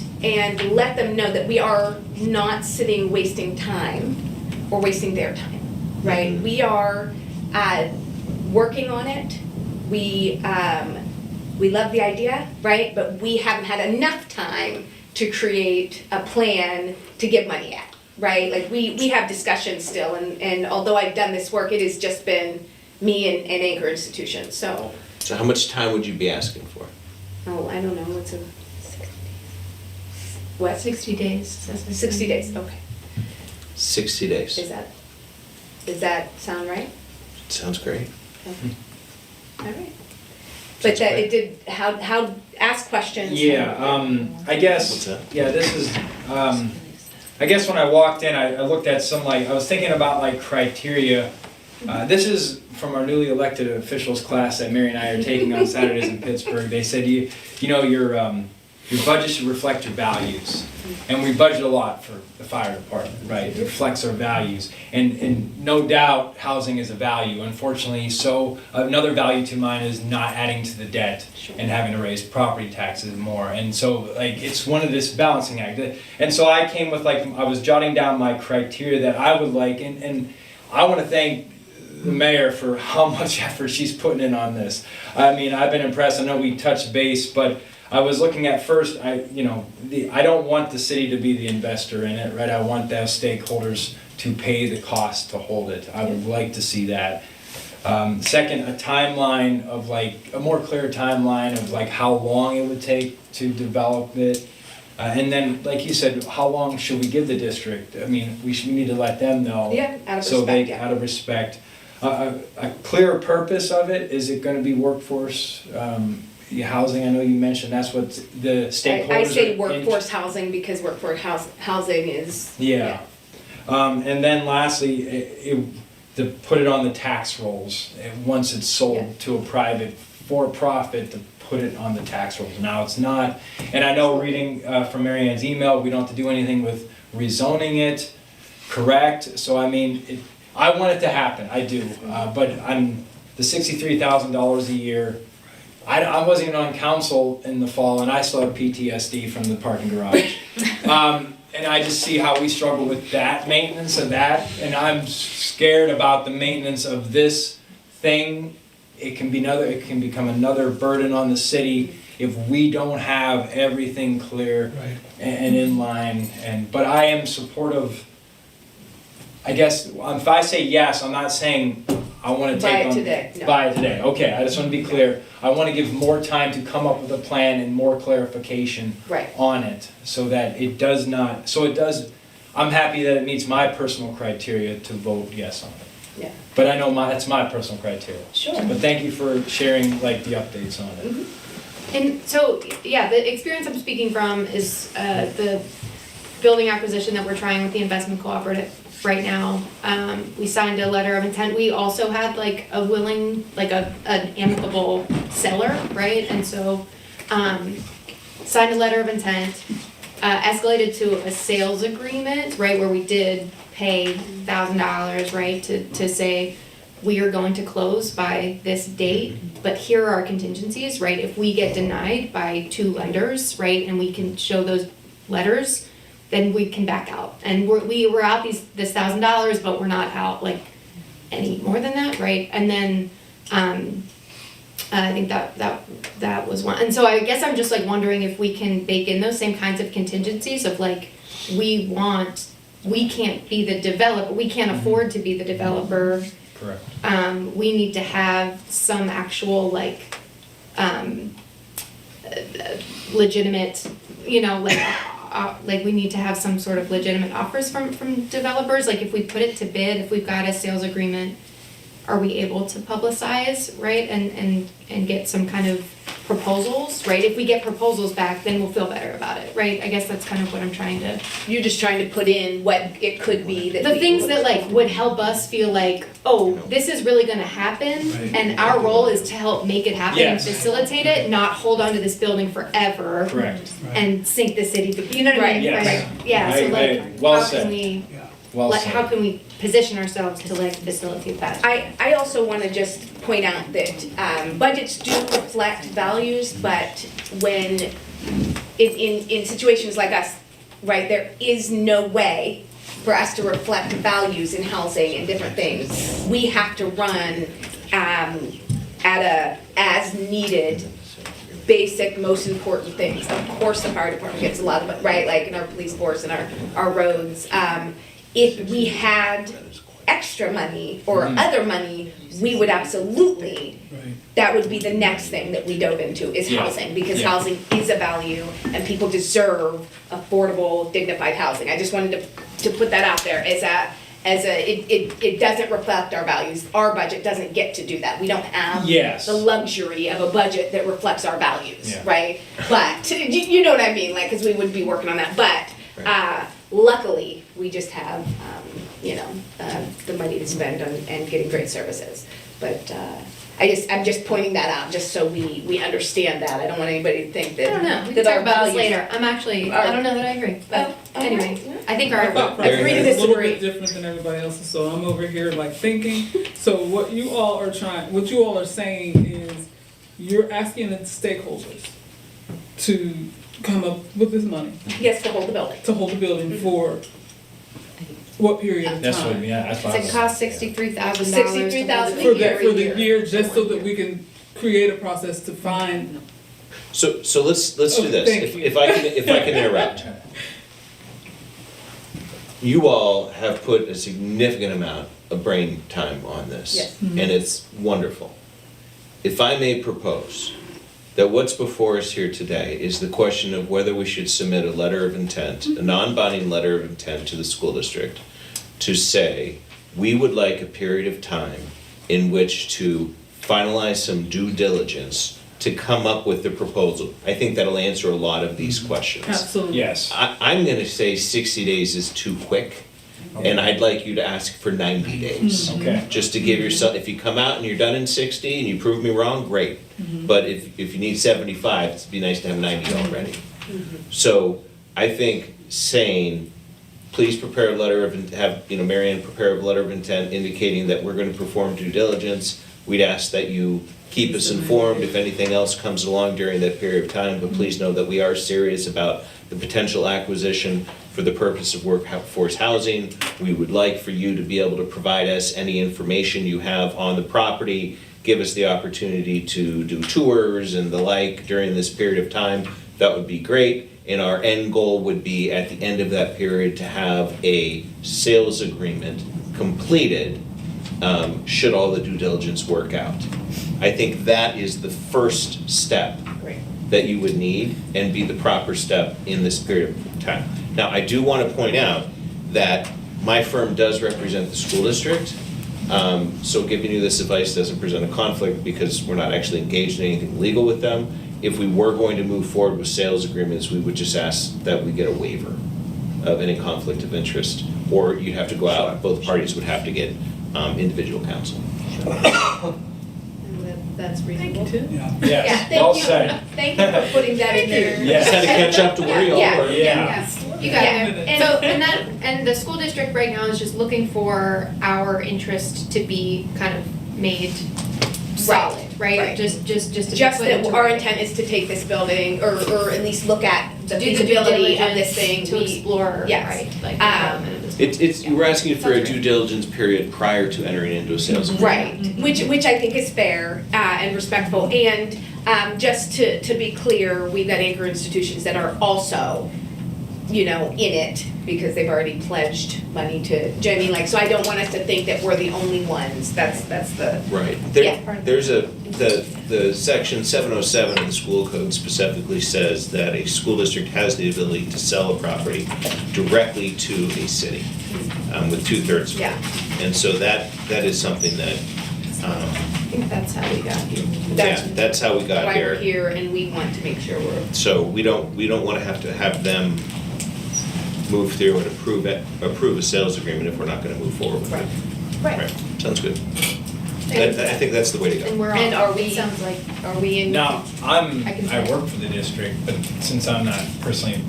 S1: let them know that we are not sitting wasting time or wasting their time, right?
S4: Mhm.
S1: We are, working on it. We love the idea, right, but we haven't had enough time to create a plan to give money at, right? Like, we have discussions still, and although I've done this work, it has just been me and anchor institutions, so,
S4: So how much time would you be asking for?
S1: oh, I don't know, what's a, what?
S6: 60 days.
S1: 60 days, okay.
S4: 60 days.
S1: Does that sound right?
S4: Sounds great.
S1: Okay. All right. But
S4: That's
S1: that,
S4: great.
S1: it did, how, ask questions.
S3: Yeah, I guess.
S4: What's that?
S3: Yeah, this is, I guess when I walked in, I looked at some, like, I was thinking about, like, criteria. This is from our newly elected officials class that Mary and I are taking on Saturdays in Pittsburgh. They said, you know, your budget should reflect your values. And we budget a lot for the fire department, right? It reflects our values. And no doubt, housing is a value, unfortunately. So another value to mine is not adding to the debt and having to raise property taxes more. And so, like, it's one of this balancing act. And so I came with, like, I was jotting down my criteria that I would like, and I want to thank the mayor for how much effort she's putting in on this. I mean, I've been impressed. I know we touched base, but I was looking at first, I don't want the city to be the investor in it, right? I want those stakeholders to pay the cost to hold it. I would like to see that. Second, a timeline of, like, a more clear timeline of, like, how long it would take to develop it. And then, like you said, how long should we give the district? I mean, we need to let them know.
S1: Yeah, out of
S3: So they,
S1: respect, yeah.
S3: out of respect. A clear purpose of it, is it gonna be workforce, housing? I know you mentioned that's what the stakeholders
S1: I say
S3: are
S1: workforce housing because workforce housing is.
S3: Yeah. And then lastly, to put it on the tax rolls, once it's
S1: Yeah.
S3: sold to a private for-profit, to put it on the tax rolls. Now, it's not, and I know reading from Mary Ann's email, we don't have to do anything with rezoning it, correct? So I mean, I want it to happen, I do, but the $63,000 a year, I wasn't even on council in the fall, and I still have PTSD from the parking garage. And I just see how we struggle with that, maintenance of that, and I'm scared about the maintenance of this thing. It can become another burden on the city if we don't have everything clear and in line. But I am supportive. I guess if I say yes, I'm not saying I want to
S1: By
S3: take on.
S1: today, no.
S3: By today, okay, I just want to be clear. I want to give more time to come up with a plan and more clarification
S1: Right.
S3: on it, so that it does not, I'm happy that it meets my personal criteria to vote yes on it.
S1: Yeah.
S3: But I know that's my personal criteria.
S1: Sure.
S3: But thank you for sharing like the updates on it.
S6: And so, yeah, the experience I'm speaking from is the building acquisition that we're trying with the investment cooperative right now. We signed a letter of intent. We also had like a willing, like an amicable seller, right? And so, signed a letter of intent, escalated to a sales agreement, right, where we did pay $1,000, right, to say, we are going to close by this date, but here are our contingencies, right? If we get denied by 2 lenders, right, and we can show those letters, then we can back out. And we were out this $1,000, but we're not out like any more than that, right? And then I think that was one. And so I guess I'm just like wondering if we can bake in those same kinds of contingencies of like, we can't be the developer, we can't afford to be the developer.
S3: Correct.
S6: We need to have some actual like legitimate, you know, like we need to have some sort of legitimate offers from developers. Like if we put it to bid, if we've got a sales agreement, are we able to publicize, right? And get some kind of proposals, right? If we get proposals back, then we'll feel better about it, right? I guess that's kind of what I'm trying to.
S1: You're just trying to put in what it could be that.
S6: The things that like would help us feel like, oh, this is really gonna happen,
S5: Right.
S6: and our role is to help make it happen and
S3: Yes.
S6: facilitate it, not hold on to this building forever
S3: Correct.
S6: and sink the city, you know what I mean?
S3: Yes.
S6: Right. Yeah, so like,
S3: Well
S6: how
S3: said.
S6: can we,
S3: Well
S6: like,
S3: said.
S6: how can we position ourselves to like facilitate that?
S1: I also want to just point out that budgets do reflect values, but when, in situations like us, right, there is no way for us to reflect values in housing and different things. We have to run at a as-needed, basic, most important things. Of course, the fire department gets a lot of it, right, like in our police force and our roads. If we had extra money or other money, we would absolutely, that would be the next thing that we dove into is
S3: Yeah.
S1: housing, because
S3: Yeah.
S1: housing is a value and people deserve affordable, dignified housing. I just wanted to put that out there it doesn't reflect our values. Our budget doesn't get to do that. We don't have
S3: Yes.
S1: the luxury of a budget that reflects our values,
S3: Yeah.
S1: right? But, you know what I mean, like, because we would be working on that. But luckily, we just have, the money to spend on and getting great services. But I'm just pointing that out, just so we understand that. I don't want anybody to think that.
S6: I don't know, we can
S1: that
S6: talk
S1: our
S6: about this
S1: values-
S6: later. I don't know that I agree, but
S1: Oh,
S6: anyway,
S1: alright.
S6: I think
S2: My
S6: our,
S2: thought process
S1: Agree to
S2: is a little
S1: disagree.
S2: bit different than everybody else's, so I'm over here like thinking. So what you all are saying is, you're asking the stakeholders to come up with this money,
S1: Yes, to hold the building.
S2: to hold the building for what period of time?
S3: That's what, yeah, that's what I
S6: it
S3: was-
S6: costs $63,000.
S1: $63,000
S2: For
S1: a
S2: the
S1: year.
S2: year, just so that we can create a process to find.
S4: So let's do
S2: Okay,
S4: this.
S2: thank
S4: If
S2: you.
S4: if I can interrupt. You all have put a significant amount of brain time on this.
S1: Yes.
S4: And it's wonderful. If I may propose that what's before us here today is the question of whether we should submit a letter of intent, a non-binding letter of intent to the school district to say, we would like a period of time in which to finalize some due diligence to come up with the proposal. I think that'll answer a lot of these questions.
S2: Absolutely.
S3: Yes.
S4: I'm gonna say 60 days is too quick, and I'd like you to ask for 90 days.
S3: Okay.
S4: Just to give yourself, if you come out and you're done in 60 and you prove me wrong, great. But if you need 75, it'd be nice to have 90 already. So I think saying, please prepare a letter of, Mary Ann prepare a letter of intent indicating that we're gonna perform due diligence. We'd ask that you keep us informed if anything else comes along during that period of time, but please know that we are serious about the potential acquisition for the purpose of workforce housing. We would like for you to be able to provide us any information you have on the property, give us the opportunity to do tours and the like during this period of time. That would be great. And our end goal would be at the end of that period to have a sales agreement completed should all the due diligence work out. I think that is the first step
S1: Great.
S4: that you would need and be the proper step in this period of time. Now, I do want to point out that my firm does represent the school district, so giving you this advice doesn't present a conflict because we're not actually engaged in anything legal with them. If we were going to move forward with sales agreements, we would just ask that we get a waiver of any conflict of interest, or you'd have to go out, both parties would have to get individual counsel.
S6: That's reasonable.
S5: Yeah.
S3: Yes,
S1: thank
S3: well
S1: you.
S3: said.
S1: Thank you for putting that in there.
S3: Yes.
S4: Just had to catch up to where you all were.
S3: Yeah.
S6: You got
S1: Yeah.
S6: it. So, and the school district right now is just looking for our interest to be kind of made solid, right?
S1: right.
S6: Just to be
S1: Just
S6: put
S1: that
S6: into
S1: our
S6: writing.
S1: intent is to take this building, or at least look at the
S6: Do the due
S1: feasibility of
S6: diligence
S1: this thing.
S6: to explore,
S1: Yes.
S6: right? Like,
S1: Um,
S6: development of this.
S4: It's, you were asking for a
S6: Sounds
S4: due
S6: great.
S4: diligence period prior to entering into a sales agreement.
S1: Right, which I think is fair and respectful, and just to be clear, we've got anchor institutions that are also, in it, because they've already pledged money to, do you know what I mean? Like, so I don't want us to think that we're the only ones, that's the,
S4: Right.
S1: Yeah.
S4: There's the section 707 of the school code specifically says that a school district has the ability to sell a property directly to a city with 2/3 vote.
S1: Yeah.
S4: And so that is something that,
S6: I think that's how we got here.
S4: that's how we got
S1: why we're
S4: here.
S1: here, and we want to make sure we're.
S4: So we don't want to have them move through and approve a sales agreement if we're not going to move forward with it. Right. Sounds good. I think that's the way to go.
S6: And we're all,
S1: And are
S6: it
S1: we-
S6: sounds like,
S1: Are we in?
S3: Now,
S6: I can
S3: I
S6: say.
S3: work for the district, but since I'm not personally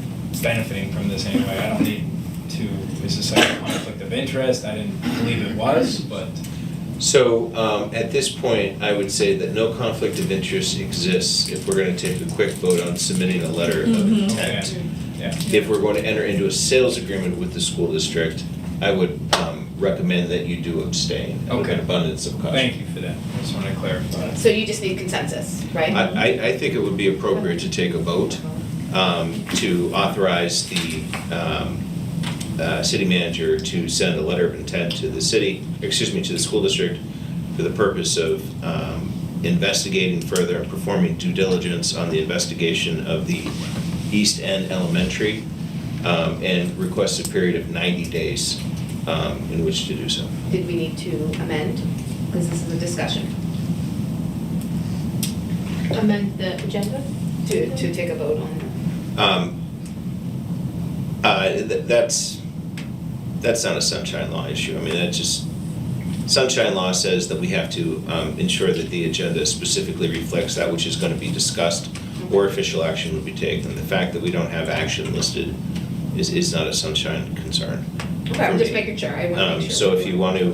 S3: benefiting from this anyway, I don't need to, is this like a conflict of interest? I didn't believe it was, but.
S4: So at this point, I would say that no conflict of interest exists if we're going to take a quick vote on submitting a letter of intent.
S3: Okay. Yeah.
S4: If we're going to enter into a sales agreement with the school district, I would recommend that you do abstain out of an
S3: Okay.
S4: abundance of caution.
S3: Thank you for that. I just want to clarify.
S1: So you just need consensus, right?
S4: I think it would be appropriate to take a vote to authorize the city manager to send a letter of intent to the to the school district for the purpose of investigating further and performing due diligence on the investigation of the East End Elementary and request a period of 90 days in which to do so.
S1: Did we need to amend? Because this is a discussion.
S6: amend the agenda?
S1: To take a vote on.
S4: That's not a sunshine law issue. I mean, that just, sunshine law says that we have to ensure that the agenda specifically reflects that which is going to be discussed or official action would be taken. The fact that we don't have action listed is not a sunshine concern.
S1: Okay, I'm
S4: for
S1: just
S4: me.
S1: making sure, I want to make sure.
S4: So if you want to,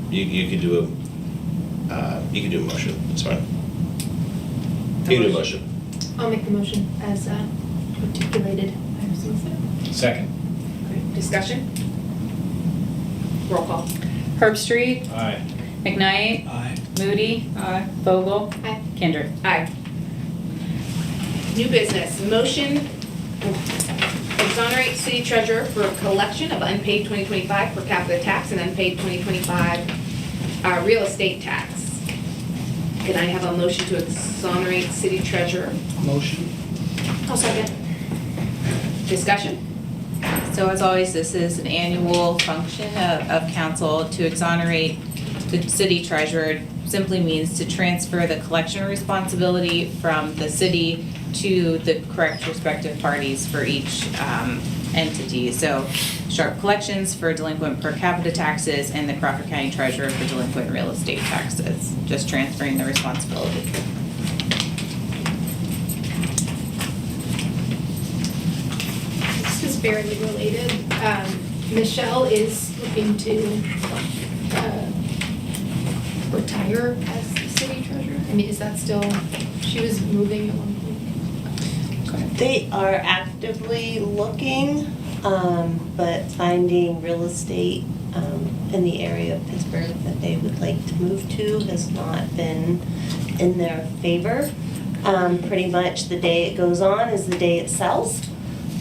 S4: you could do a motion, that's fine. You can do a motion.
S6: I'll make the motion as articulated.
S3: Second.
S1: Okay, discussion? Roll call.
S7: Herbstreit,
S3: Aye.
S7: McKnight,
S5: Aye.
S7: Moody, Vogel,
S6: Aye.
S7: Kindred.
S1: Aye. New business, motion exonerate city treasurer for collection of unpaid 2025 per capita tax and unpaid 2025 real estate tax. Can I have a motion to exonerate city treasurer?
S5: Motion?
S1: I'll second. Discussion?
S7: So as always, this is an annual function of council to exonerate the city treasurer. Simply means to transfer the collection responsibility from the city to the correct respective parties for each entity. So Sharp Collections for delinquent per capita taxes and the Crawford County Treasurer for delinquent real estate taxes. Just transferring the responsibility.
S6: This is fairly related. Michelle is looking to retire as the city treasurer. I mean, is that still, she was moving at one point?
S9: They are actively looking, but finding real estate in the area of Pittsburgh that they would like to move to has not been in their favor. Pretty much the day it goes on is the day it sells,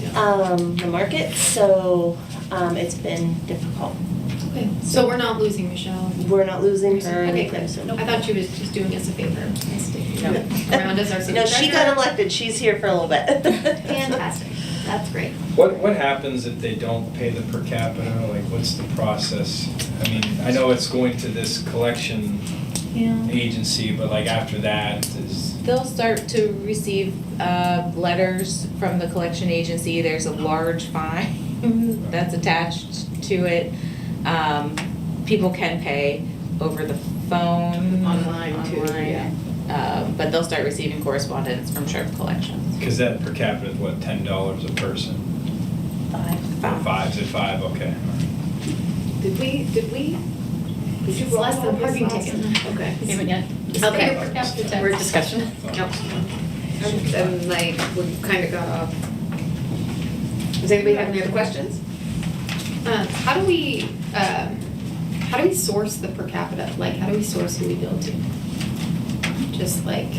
S9: the market, so it's been difficult.
S6: Okay, so we're not losing Michelle?
S9: We're not losing her
S6: Okay,
S9: anytime
S6: good.
S9: soon.
S6: I thought she was just doing us a favor and sticking
S7: No.
S6: around as our city
S9: No, she got
S6: treasurer.
S9: elected, she's here for a little bit.
S6: Fantastic, that's great.
S3: What happens if they don't pay the per capita? Like, what's the process? I mean, I know it's going to this collection agency, but like after that is,
S7: They'll start to receive letters from the collection agency. There's a large fine that's attached to it. People can pay over the phone.
S1: Online too, yeah.
S7: But they'll start receiving correspondence from Sheriff Collections.
S3: because that per capita is what, $10 a person? Or five, is it five? Okay.
S1: Did we?
S6: It's less than a parking ticket.
S1: Okay.
S7: Haven't yet.
S1: Okay.
S6: Per capita tax.
S1: We're discussion. Nope. I'm like, we kind of got off. Does anybody have any other questions?
S6: How do we source the per capita? Like, how do we source who we bill to? Just like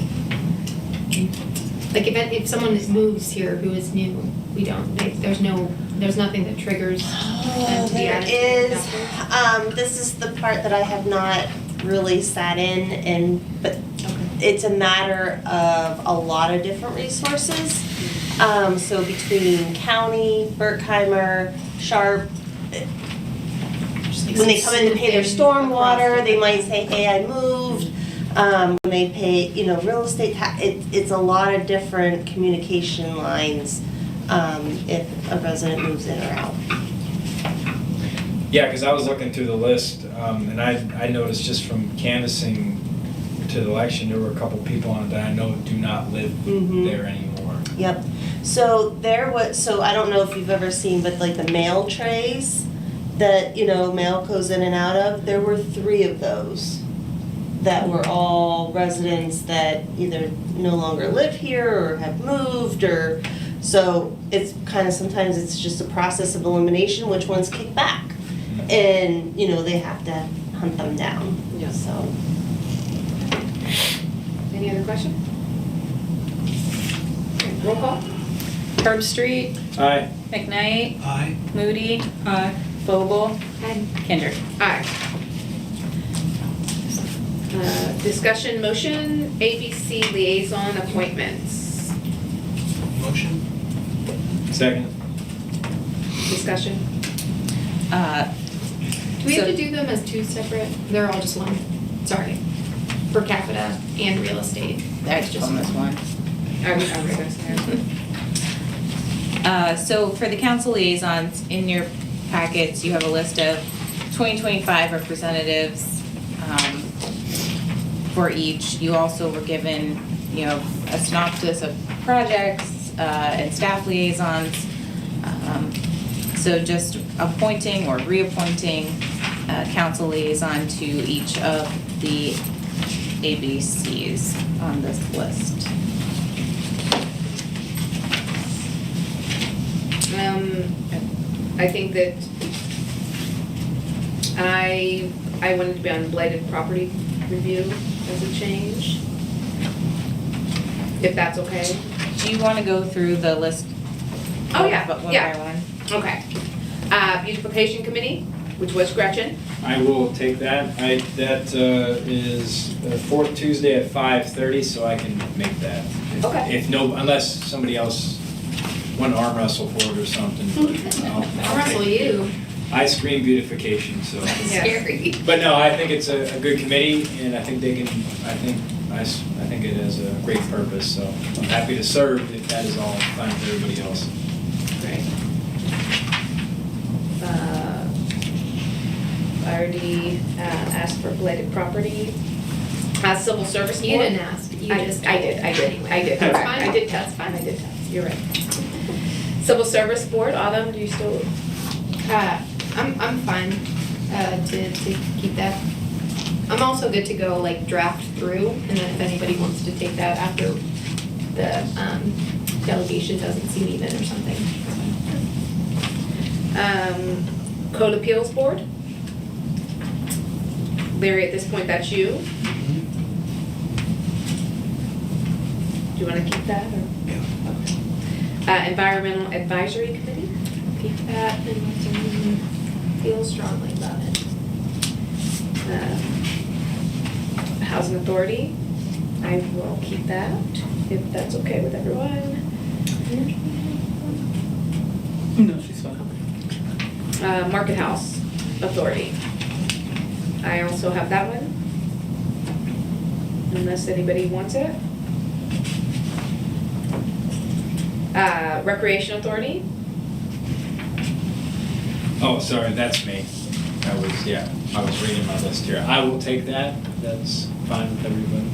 S6: if someone moves here who is new, we don't, there's nothing that triggers them to be
S9: There
S6: added to the
S9: is,
S6: capital?
S9: this is the part that I have not really sat in but it's a matter of a lot of different resources. So between county, Berkheimer, Sharp, when they come in to pay their stormwater, they might say, hey, I moved. When they pay, real estate tax, it's a lot of different communication lines, if a resident moves in or out.
S3: Yeah, because I was looking through the list, and I noticed just from canvassing to the election, there were a couple people on it that I know do not live there anymore.
S9: Yep. So so I don't know if you've ever seen, but like the mail trays that, mail goes in and out of, there were 3 of those that were all residents that either no longer live here or have moved so it's kind of, sometimes it's just a process of elimination, which ones kick back. And, they have to hunt them down,
S1: Yeah.
S9: so.
S1: Any other question? Okay, roll call?
S7: Herb Street,
S3: Aye.
S7: McKnight,
S5: Aye.
S7: Moody, Vogel, Kinder.
S1: Aye. Discussion motion, ABC liaison appointments.
S5: Motion?
S3: Second.
S1: Discussion.
S6: Do we have to do them as 2 separate? They're all just one, sorry. Per capita and real estate.
S7: That's just almost one. So for the council liaisons, in your packets, you have a list of 2025 representatives for each. You also were given, a synopsis of projects and staff liaisons. So just appointing or reappointing a council liaison to each of the ABCs on this list.
S1: I think that I wanted to be on blighted property review as a change. If that's okay.
S7: Do you want to go through the list?
S1: Oh, yeah,
S7: One by
S1: yeah.
S7: one?
S1: Okay. Beautification committee, which was Gretchen.
S3: I will take that. That is the 4th Tuesday at 5:30, so I can make that.
S1: Okay.
S3: Unless somebody else want to arm wrestle for it or something. But
S6: I'll wrestle you.
S3: I scream beautification, so.
S1: Yeah.
S6: Scary.
S3: But no, I think it's a good committee, and I think I think it has a great purpose, so I'm happy to serve if that is all fine with everybody else.
S1: Right. I already asked for blighted property. Civil service board.
S6: You didn't ask, you just.
S1: I did.
S6: Anyway.
S1: That's
S6: That's
S1: fine.
S6: fine.
S1: I did test, I did test, you're right. Civil service board, Autumn, do you still?
S6: I'm fine, to keep that. I'm also good to go like draft through, and then if anybody wants to take that after the, delegation doesn't seem even or something.
S1: Code appeals board. Larry, at this point, that's you. Do you wanna keep that, or?
S5: Yeah.
S1: Environmental advisory committee, keep that, and feel strongly about it.
S5: Housing Authority, I will keep that, if that's okay with everyone.
S2: No, she's fine.
S5: Market House Authority, I also have that one. Unless anybody wants it. Recreation Authority,
S3: Oh, sorry, that's me. I was reading my list here. I will take that. That's fine with everybody.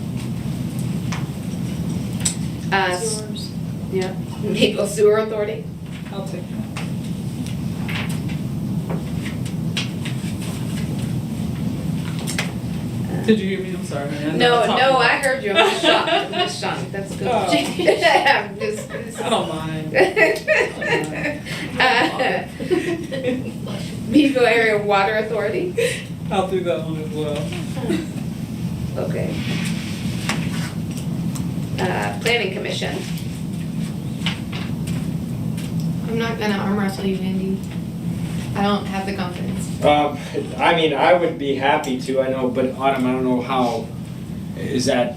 S5: Sewers. Yeah, Meadville Sewer Authority.
S2: I'll take that. Did you hear me? I'm sorry. honey. I know I'm
S5: No, I
S2: talking.
S5: heard you, I'm shocked, I'm shocked, that's good.
S2: Oh.
S5: I'm just-
S2: I don't mind.
S5: Meadville Area Water Authority,
S2: I'll do that one as well.
S5: okay. Planning Commission,
S6: I'm not gonna arm wrestle you, Andy. I don't have the confidence.
S3: I mean, I would be happy to, I know, but Autumn, I don't know how, is that,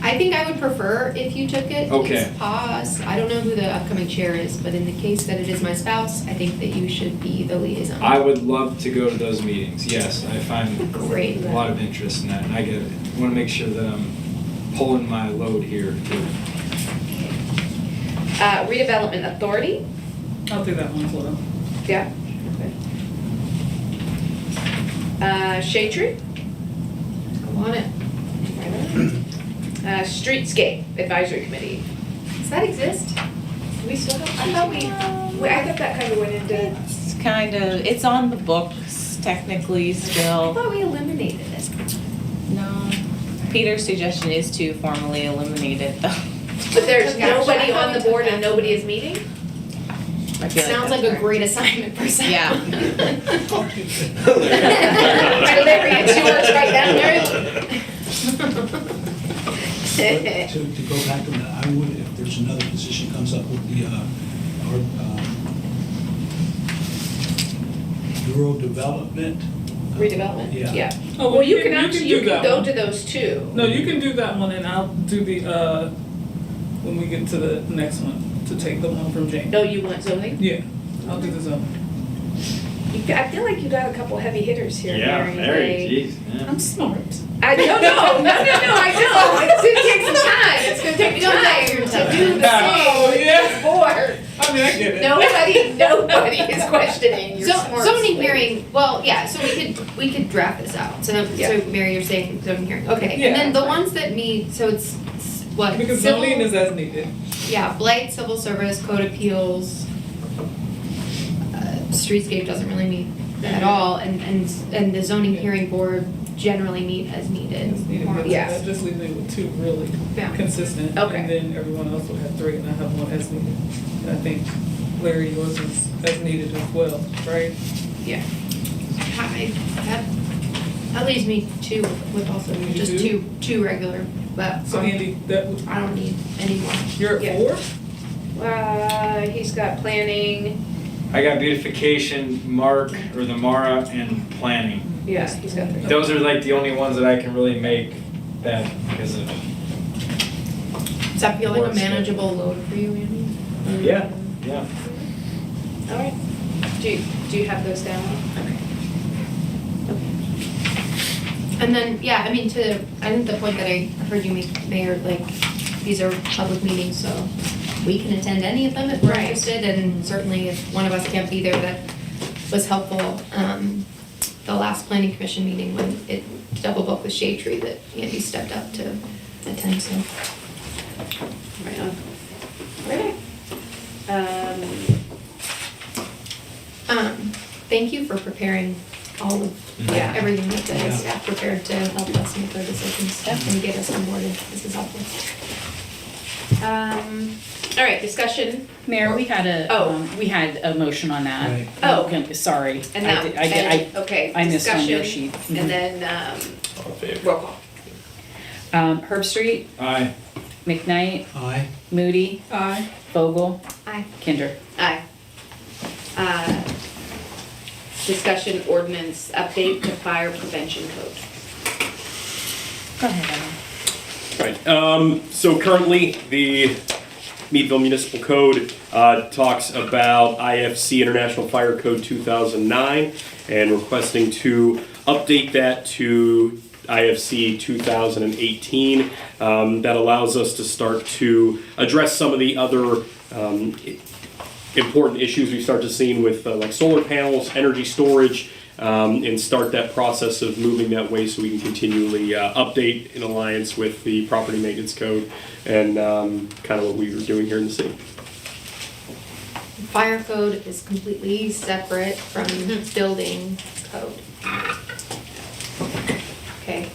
S6: I think I would prefer if you took it.
S3: Okay.
S6: It's pause. I don't know who the upcoming chair is, but in the case that it is my spouse, I think that you should be the liaison.
S3: I would love to go to those meetings, yes. I find
S6: Great.
S3: a lot of interest in that, and I want to make sure that I'm pulling my load here too.
S5: Redevelopment Authority,
S2: I'll do that one as well.
S5: yeah, okay. Shade
S6: I want it.
S5: Tree, Streetscape Advisory Committee,
S6: Does that exist?
S5: do we still have, I thought I thought that kind of went into,
S7: It's kind of, it's on the books technically
S6: I
S7: still.
S6: thought we eliminated it.
S7: No. Peter's suggestion is to formally eliminate it though.
S5: but there's
S6: Gosh,
S5: nobody
S6: I thought
S5: on
S6: we
S5: the
S6: took
S5: board
S6: that.
S5: and nobody is meeting?
S7: I feel
S6: Sounds like
S7: that's
S6: a great assignment for someone.
S7: Yeah.
S5: Larry, it's yours right down there.
S11: To go back to that, I would, if there's another position comes up with the, our, rural development.
S5: Redevelopment,
S11: Yeah.
S5: yeah.
S2: Oh,
S5: Well, you can
S2: do
S5: actually, you can
S2: that
S5: go
S2: one.
S5: to those two.
S2: No, you can do that one and I'll do the, when we get to the next one, to take the one from Jane.
S5: No, you want zoning?
S2: Yeah, I'll do the zone.
S5: I feel like you got a couple heavy hitters here, Mary. Like-
S3: geez. yeah.
S2: I'm smart.
S5: I no, I know. It's gonna take some time. It's gonna take time to do the
S2: Oh,
S5: thing
S2: yeah.
S5: with the board.
S2: I mean, I get it.
S5: Nobody is questioning your smarts.
S6: Zoning hearing, well, yeah, so we could draft this out. So
S5: Yeah.
S6: Mary, you're saying zoning hearing, okay.
S2: Yeah.
S6: And then the ones that need, so it's what?
S2: Because
S6: civil-
S2: zoning is as needed.
S6: Yeah, blight, civil service, code appeals, streetscape doesn't really meet that at all, and the zoning hearing board generally meet as needed.
S2: As needed,
S6: more or
S2: but
S6: less.
S5: Yeah.
S2: that just leaves me with two really
S6: Yeah.
S2: consistent.
S5: Okay.
S2: And then everyone else will have three and I have one as needed. And I think Larry, yours is as needed as well, right?
S5: Yeah.
S6: That leaves me two with also
S2: You
S6: just
S2: do?
S6: two regular, but
S2: So Andy, that was,
S6: I don't need any more.
S2: you're at
S5: Yeah.
S2: 4?
S5: He's got planning.
S3: I got beautification, Mark, or the Mara, and planning.
S5: Yeah, he's got 3.
S3: Those are like the only ones that I can really make that because of.
S6: Does that feel like a
S3: Work schedule.
S6: manageable load for you, Andy?
S3: Yeah, yeah.
S5: All right. Do you have those down? Okay.
S6: And then, yeah, I mean, I think the point that I heard you make, Mayor, like, these are public meetings, so we can attend any of them if we're
S5: Right.
S6: interested, and certainly if one of us can't be there, that was helpful. The last planning commission meeting when it double booked with Shade Tree, that Andy stepped up to attend, so.
S5: Right on. Okay.
S6: Thank you for preparing all of,
S5: Yeah.
S6: everything that the
S11: Yeah.
S6: staff prepared to help us make our decisions and get us onboarded. This is helpful.
S5: All right, discussion.
S12: Mayor, we had
S5: Oh.
S12: we had a motion on that.
S11: Right.
S5: Oh.
S12: Okay, sorry.
S5: And
S12: I
S5: now,
S12: did- I
S5: okay,
S12: I missed on your
S5: discussion,
S12: sheet. Mhm.
S5: and then,
S4: All in favor?
S5: roll call.
S12: Herb Street,
S3: Aye.
S12: McKnight,
S11: Aye.
S12: Moody,
S2: Aye.
S12: Vogel,
S6: Aye.
S12: Kinder.
S5: Aye. Discussion ordinance update to fire prevention code.
S7: Go ahead, Evan.
S8: Right. So currently, the Meadville Municipal Code talks about IFC International Fire Code 2009 and requesting to update that to IFC 2018. That allows us to start to address some of the other important issues we start to see with like solar panels, energy storage, and start that process of moving that way so we can continually update in alliance with the property maintenance code and kind of what we were doing here in the city.
S6: Fire code is completely separate from building code. Okay.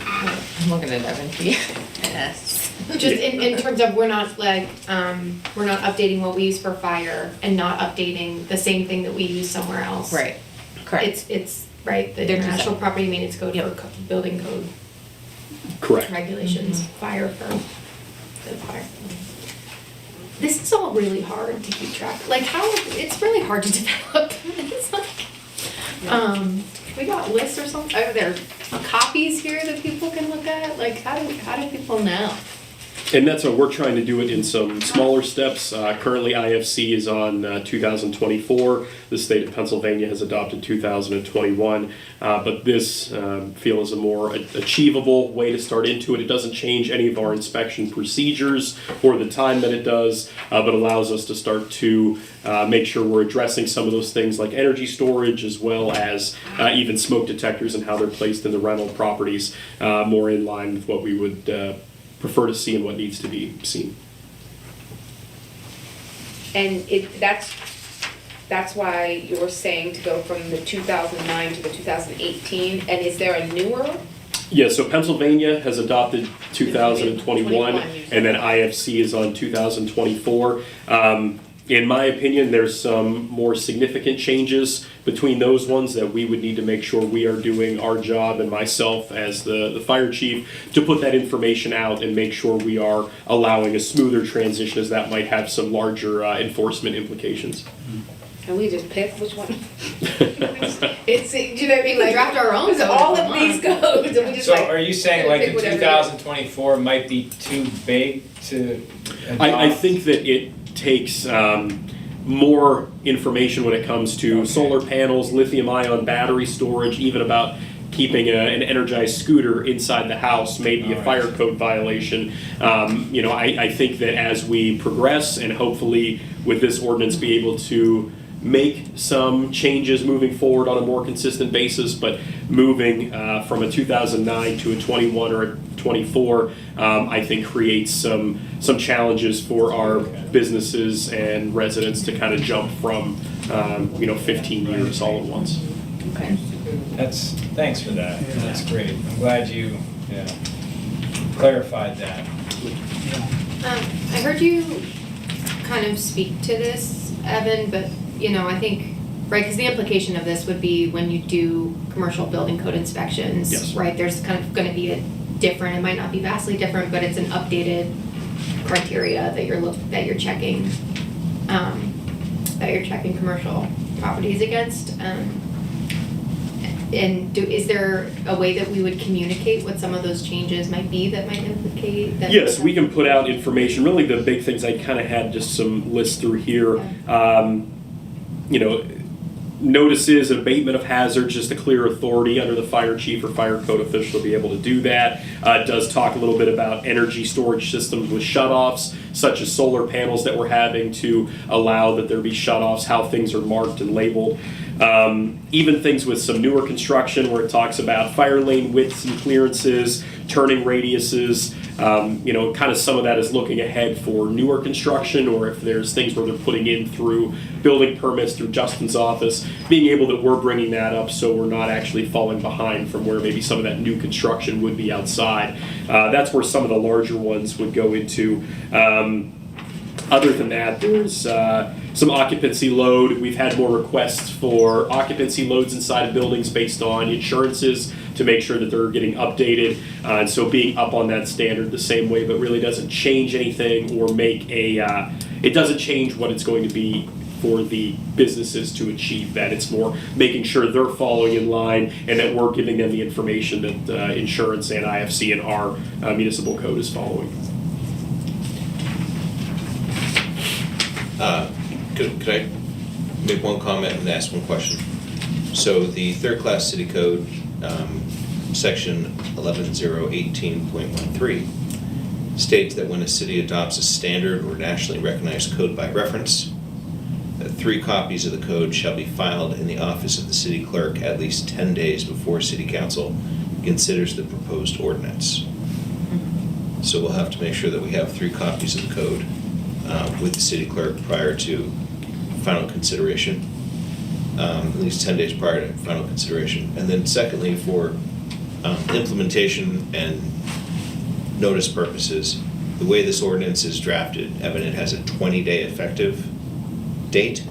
S7: I'm looking at Evan. Yes.
S6: Just in terms of we're not updating what we use for fire and not updating the same thing that we use somewhere else.
S7: Right, correct.
S6: It's right, the
S7: They're two
S6: International
S7: separate.
S6: Property Maintenance Code
S7: Yep.
S6: for building code
S8: Correct.
S6: regulations, fire for the fire. This is all really hard to keep track. Like it's really hard to develop. It's like, we got lists or something. Are there copies here that people can look at? Like how do people know?
S8: And that's what we're trying to do it in some smaller steps. Currently, IFC is on 2024. The state of Pennsylvania has adopted 2021. But this feel is a more achievable way to start into it. It doesn't change any of our inspection procedures or the time that it does, but allows us to start to make sure we're addressing some of those things like energy storage as well as even smoke detectors and how they're placed in the rental properties, more in line with what we would prefer to see and what needs to be seen.
S5: And that's why you're saying to go from the 2009 to the 2018, and is there a newer?
S8: Yeah, so Pennsylvania has adopted 2021, and then IFC is on 2024. In my opinion, there's some more significant changes between those ones that we would need to make sure we are doing our job, and myself as the fire chief, to put that information out and make sure we are allowing a smoother transition, as that might have some larger enforcement implications.
S5: Can we just pick which one? It's, you know what I mean?
S6: We
S5: Like,
S6: draft our own
S5: it's
S6: code
S5: all
S6: if
S5: of
S6: we
S5: these
S6: want.
S5: codes, and we just
S3: So
S5: like.
S3: are you saying like
S5: pick
S3: the
S5: whatever.
S3: 2024 might be too big to
S8: I
S3: adopt?
S8: think that it takes more information when it comes to solar panels, lithium-ion battery storage, even about keeping an energized scooter inside the house may be a fire code violation. I think that as we progress and hopefully with this ordinance be able to make some changes moving forward on a more consistent basis, but moving from a 2009 to a 21 or a 24, I think creates some challenges for our businesses and residents to kind of jump from 15 years all at once.
S7: Okay.
S3: Thanks for that. That's great. I'm glad you clarified that.
S6: I heard you kind of speak to this, Evan, but I think, right, because the implication of this would be when you do commercial building code inspections,
S8: Yes.
S6: right, there's kind of going to be a different, it might not be vastly different, but it's an updated criteria that you're checking commercial properties against. Is there a way that we would communicate what some of those changes might be that might implicate that?
S8: Yes, we can put out information. Really, the big things I kind of had just some lists through here. Notices, abatement of hazards, just a clear authority under the fire chief or fire code official to be able to do that. It does talk a little bit about energy storage systems with shutoffs, such as solar panels that we're having to allow that there be shutoffs, how things are marked and labeled. Even things with some newer construction where it talks about fire lane widths and clearances, turning radiuses, kind of some of that is looking ahead for newer construction, or if there's things where they're putting in through building permits through Justin's office, being able that we're bringing that up so we're not actually falling behind from where maybe some of that new construction would be outside. That's where some of the larger ones would go into. Other than that, there's some occupancy load. We've had more requests for occupancy loads inside of buildings based on insurances to make sure that they're getting updated. And so being up on that standard the same way, but really doesn't change anything or make it doesn't change what it's going to be for the businesses to achieve that. It's more making sure they're following in line and that we're giving them the information that insurance and IFC and our municipal code is following.
S4: Could I make one comment and ask one question? So the third class city code, section 11018.13 states that when a city adopts a standard or nationally recognized code by reference, that 3 copies of the code shall be filed in the office of the city clerk at least 10 days before city council considers the proposed ordinance. So we'll have to make sure that we have 3 copies of the code with the city clerk prior to final consideration, at least 10 days prior to final consideration. And then secondly, for implementation and notice purposes, the way this ordinance is drafted, Evan, it has a 20-day effective date.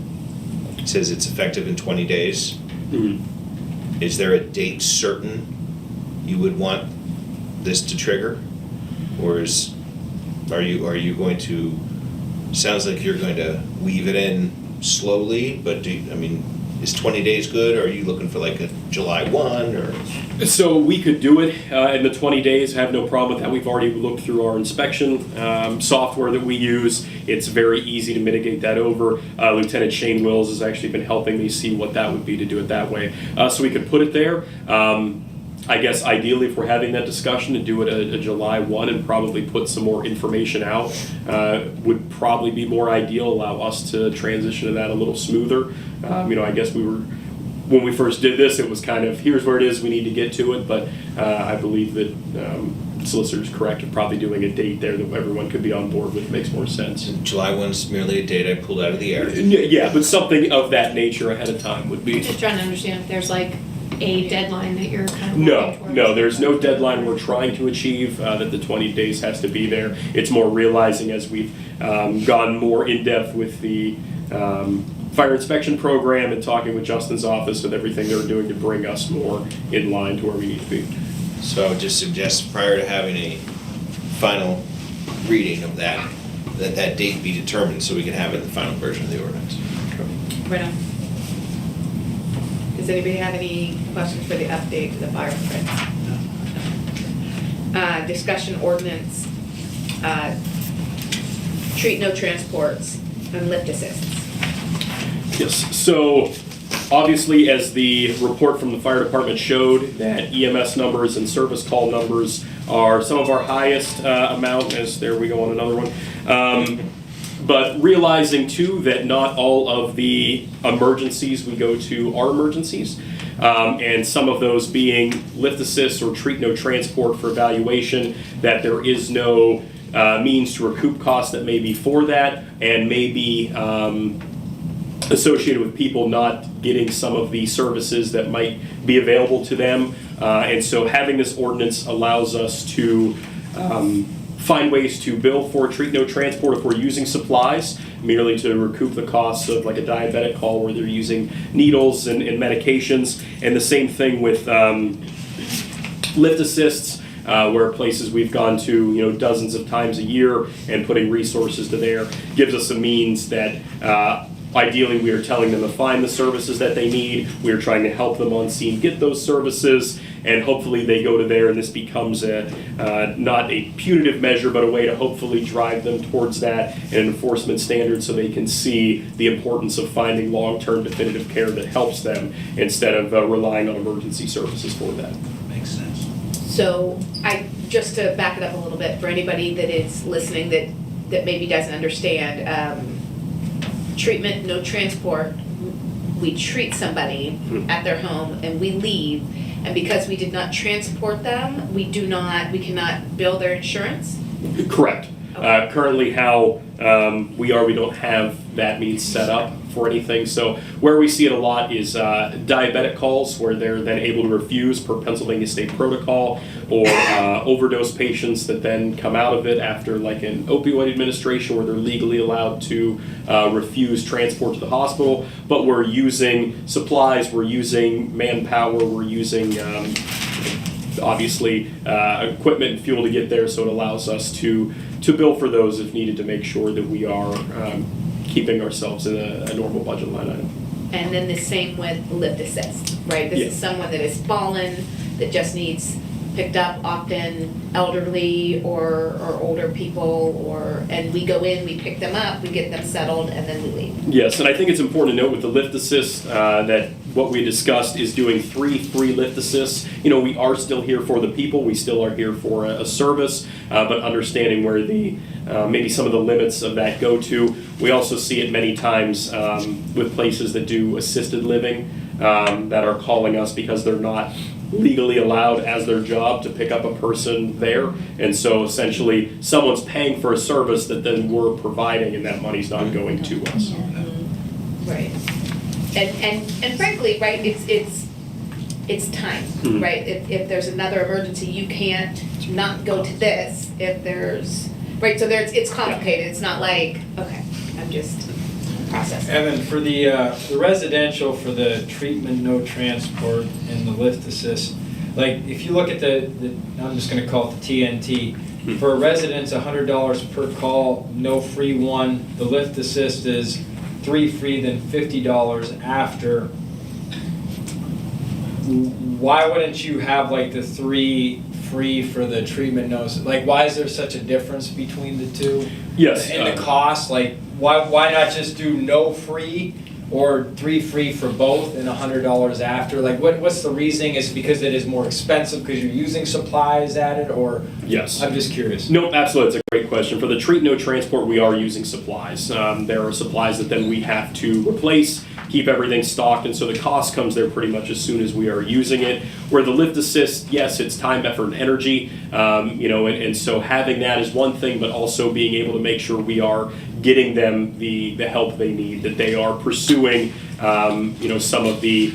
S4: It says it's effective in 20 days.
S8: Mm-hmm.
S4: Is there a date certain you would want this to trigger? Or are you going to, sounds like you're going to weave it in slowly, but is 20 days good, or are you looking for like a July 1 or?
S8: So we could do it in the 20 days, have no problem with that. We've already looked through our inspection software that we use. It's very easy to mitigate that over. Lieutenant Shane Wills has actually been helping me see what that would be to do it that way. So we could put it there. I guess ideally, if we're having that discussion, to do it a July 1 and probably put some more information out would probably be more ideal, allow us to transition to that a little smoother. I guess when we first did this, it was kind of, here's where it is, we need to get to it, but I believe that solicitor's correct in probably doing a date there that everyone could be on board with. Makes more sense.
S4: July 1's merely a date I pulled out of the air.
S8: Yeah, but something of that nature ahead of time would be.
S6: Just trying to understand if there's like a deadline that you're kind of working towards.
S8: No, there's no deadline we're trying to achieve, that the 20 days has to be there. It's more realizing as we've gone more in depth with the fire inspection program and talking with Justin's office with everything they're doing to bring us more in line to where we need to be.
S4: So I would just suggest prior to having a final reading of that date be determined so we can have it in the final version of the ordinance.
S5: Right on. Does anybody have any questions for the update to the fire department? Discussion ordinance, treat no transports and lift assists.
S8: Yes, so obviously as the report from the fire department showed, that EMS numbers and service call numbers are some of our highest amount, as there we go on another one. But realizing too that not all of the emergencies we go to are emergencies, and some of those being lift assist or treat no transport for evaluation, that there is no means to recoup costs that may be for that, and may be associated with people not getting some of the services that might be available to them. And so having this ordinance allows us to find ways to bill for treat no transport if we're using supplies, merely to recoup the costs of like a diabetic call where they're using needles and medications. And the same thing with lift assists, where places we've gone to, dozens of times a year, and putting resources to there gives us a means that ideally we are telling them to find the services that they need. We are trying to help them on scene get those services, and hopefully they go to there and this becomes not a punitive measure, but a way to hopefully drive them towards that, an enforcement standard, so they can see the importance of finding long-term definitive care that helps them instead of relying on emergency services for that.
S11: Makes sense.
S5: So just to back it up a little bit, for anybody that is listening that maybe doesn't understand, treatment, no transport, we treat somebody at their home and we leave, and because we did not transport them, we cannot bill their insurance?
S8: Correct.
S5: Okay.
S8: Currently how we don't have that means set up for anything. So where we see it a lot is diabetic calls, where they're then able to refuse per Pennsylvania state protocol, or overdose patients that then come out of it after like an opioid administration, where they're legally allowed to refuse transport to the hospital. But we're using supplies, we're using manpower, we're using obviously equipment and fuel to get there, so it allows us to bill for those if needed, to make sure that we are keeping ourselves in a normal budget line item.
S5: And then the same with lift assist, right? This is someone that has fallen, that just needs picked up, often elderly or older people, and we go in, we pick them up, we get them settled, and then we leave.
S8: Yes, and I think it's important to note with the lift assist that what we discussed is doing 3 free lift assists. You know, we are still here for the people, we still are here for a service, but understanding where the maybe some of the limits of that go to. We also see it many times with places that do assisted living that are calling us because they're not legally allowed as their job to pick up a person there. And so essentially someone's paying for a service that then we're providing and that money's not going to us.
S5: Right. And frankly, right, it's time,
S8: Mhm.
S5: right? If there's another emergency, you can't not go to this if there's, right, so it's complicated. It's not like, okay, I'm just processing.
S3: Evan, for the residential, for the treatment, no transport, and the lift assist, like, if you look at I'm just gonna call it the TNT, for residents, $100 per call, no free one. The lift assist is 3 free, then $50 after. Why wouldn't you have like the 3 free for the treatment no's? Like, why is there such a difference between the two?
S8: Yes.
S3: And the cost, like, why not just do no free or 3 free for both and $100 after? Like, what's the reasoning? Is it because it is more expensive because you're using supplies added, or?
S8: Yes.
S3: I'm just curious.
S8: No, absolutely. It's a great question. For the treat no transport, we are using supplies. There are supplies that then we have to replace, keep everything stocked, and so the cost comes there pretty much as soon as we are using it. Where the lift assist, yes, it's time, effort, and energy, and so having that is one thing, but also being able to make sure we are getting them the help they need, that they are pursuing, some of the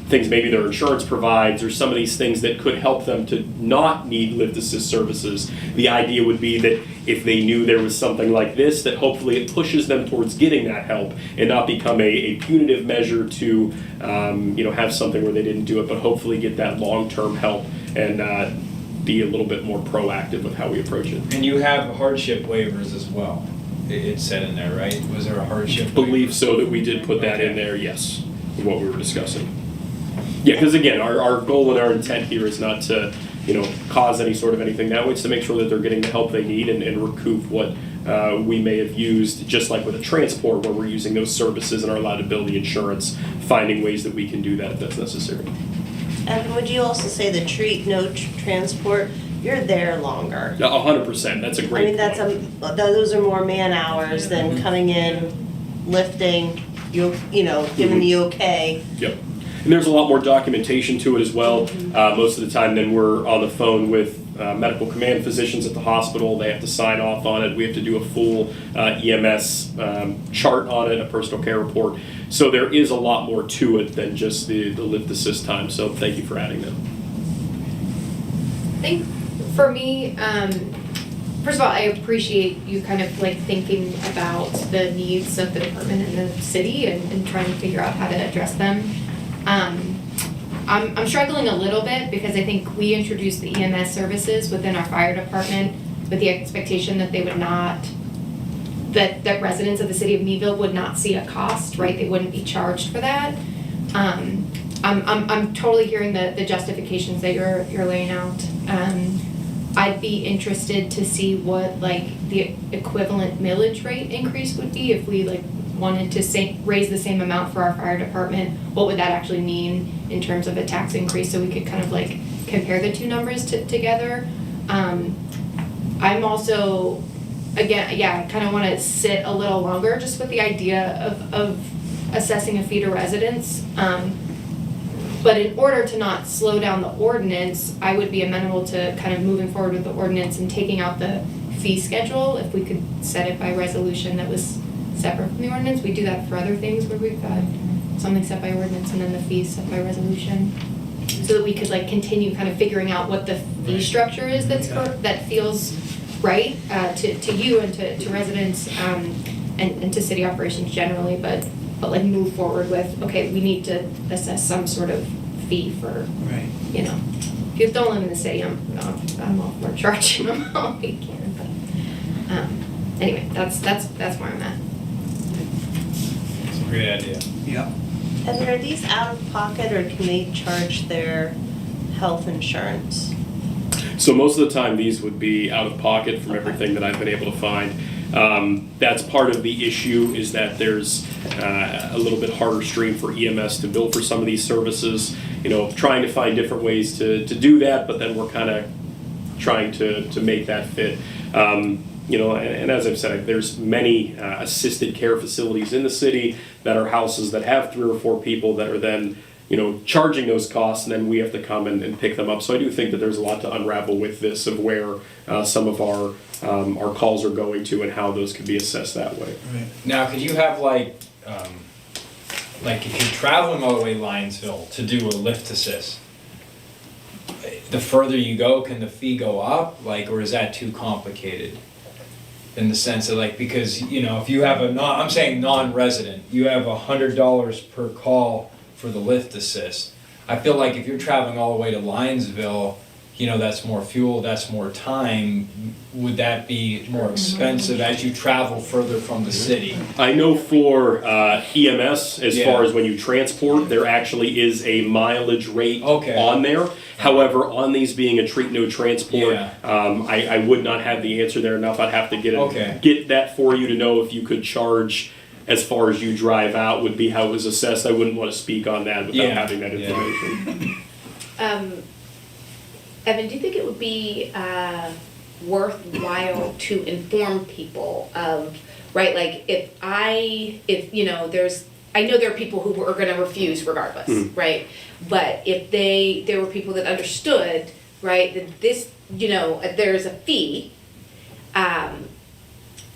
S8: things maybe their insurance provides, or some of these things that could help them to not need lift assist services. The idea would be that if they knew there was something like this, that hopefully it pushes them towards getting that help and not become a punitive measure to have something where they didn't do it, but hopefully get that long-term help and be a little bit more proactive with how we approach it.
S3: And you have hardship waivers as well. It's said in there, right? Was there a hardship waiver?
S8: Believe so that we did put that in there, yes, in what we were discussing. Yeah, because again, our goal and our intent here is not to, cause any sort of anything that way. It's to make sure that they're getting the help they need and recoup what we may have used, just like with a transport where we're using those services and are allowed to bill the insurance, finding ways that we can do that if that's necessary.
S9: And would you also say the treat, no transport, you're there longer?
S8: 100%, that's a great
S9: I mean,
S8: point.
S9: those are more man hours than coming in, lifting, giving the okay.
S8: Yep. And there's a lot more documentation to it as well. Most of the time then we're on the phone with medical command physicians at the hospital. They have to sign off on it. We have to do a full EMS chart on it, a personal care report. So there is a lot more to it than just the lift assist time. So thank you for adding that.
S6: I think for me, first of all, I appreciate you kind of like thinking about the needs of the department and the city and trying to figure out how to address them. I'm struggling a little bit because I think we introduced the EMS services within our fire department with the expectation that they would not, that residents of the city of Meadville would not see a cost, right? They wouldn't be charged for that. I'm totally hearing the justifications that you're laying out. I'd be interested to see what like the equivalent millage rate increase would be if we like wanted to raise the same amount for our fire department. What would that actually mean in terms of a tax increase, so we could kind of like compare the two numbers together. I'm also, again, I kind of want to sit a little longer just with the idea of assessing a fee to residents. But in order to not slow down the ordinance, I would be amenable to kind of moving forward with the ordinance and taking out the fee schedule if we could set it by resolution that was separate from the ordinance. We do that for other things where we've got something set by ordinance and then the fees set by resolution, so that we could like continue kind of figuring out what the fee structure is that feels right to you and to residents and to city operations generally, but like move forward with, okay, we need to assess some sort of fee for, if you don't live in the city, I'm all for charging them all we can, but anyway, that's where I'm at.
S3: Great idea.
S11: Yeah.
S9: And are these out of pocket or can they charge their health insurance?
S8: So most of the time, these would be out of pocket from everything that I've been able to find. That's part of the issue, is that there's a little bit harder stream for EMS to bill for some of these services. Trying to find different ways to do that, but then we're kind of trying to make that fit. And as I've said, there's many assisted care facilities in the city that are houses that have 3 or 4 people that are then charging those costs, and then we have to come and pick them up. So I do think that there's a lot to unravel with this, of where some of our calls are going to and how those could be assessed that way.
S11: Right.
S3: Now, could you have like if you're traveling all the way to Lionsville to do a lift assist, the further you go, can the fee go up? Or is that too complicated? In the sense of because if you have I'm saying non-resident, you have $100 per call for the lift assist. I feel like if you're traveling all the way to Lionsville, that's more fuel, that's more time. Would that be more expensive as you travel further from the city?
S8: I know for EMS, as
S3: Yeah.
S8: far as when you transport, there actually is a mileage rate
S3: Okay.
S8: on there. However, on these being a treat no transport,
S3: Yeah.
S8: I would not have the answer there enough. I'd have to
S3: Okay.
S8: get that for you to know if you could charge as far as you drive out would be how it was assessed. I wouldn't want to speak on that without
S3: Yeah.
S8: having that
S3: Yeah.
S8: information.
S5: Evan, do you think it would be worthwhile to inform people of, right, I know there are people who are gonna refuse regardless, right? But if there were people that understood, right, that this, there's a fee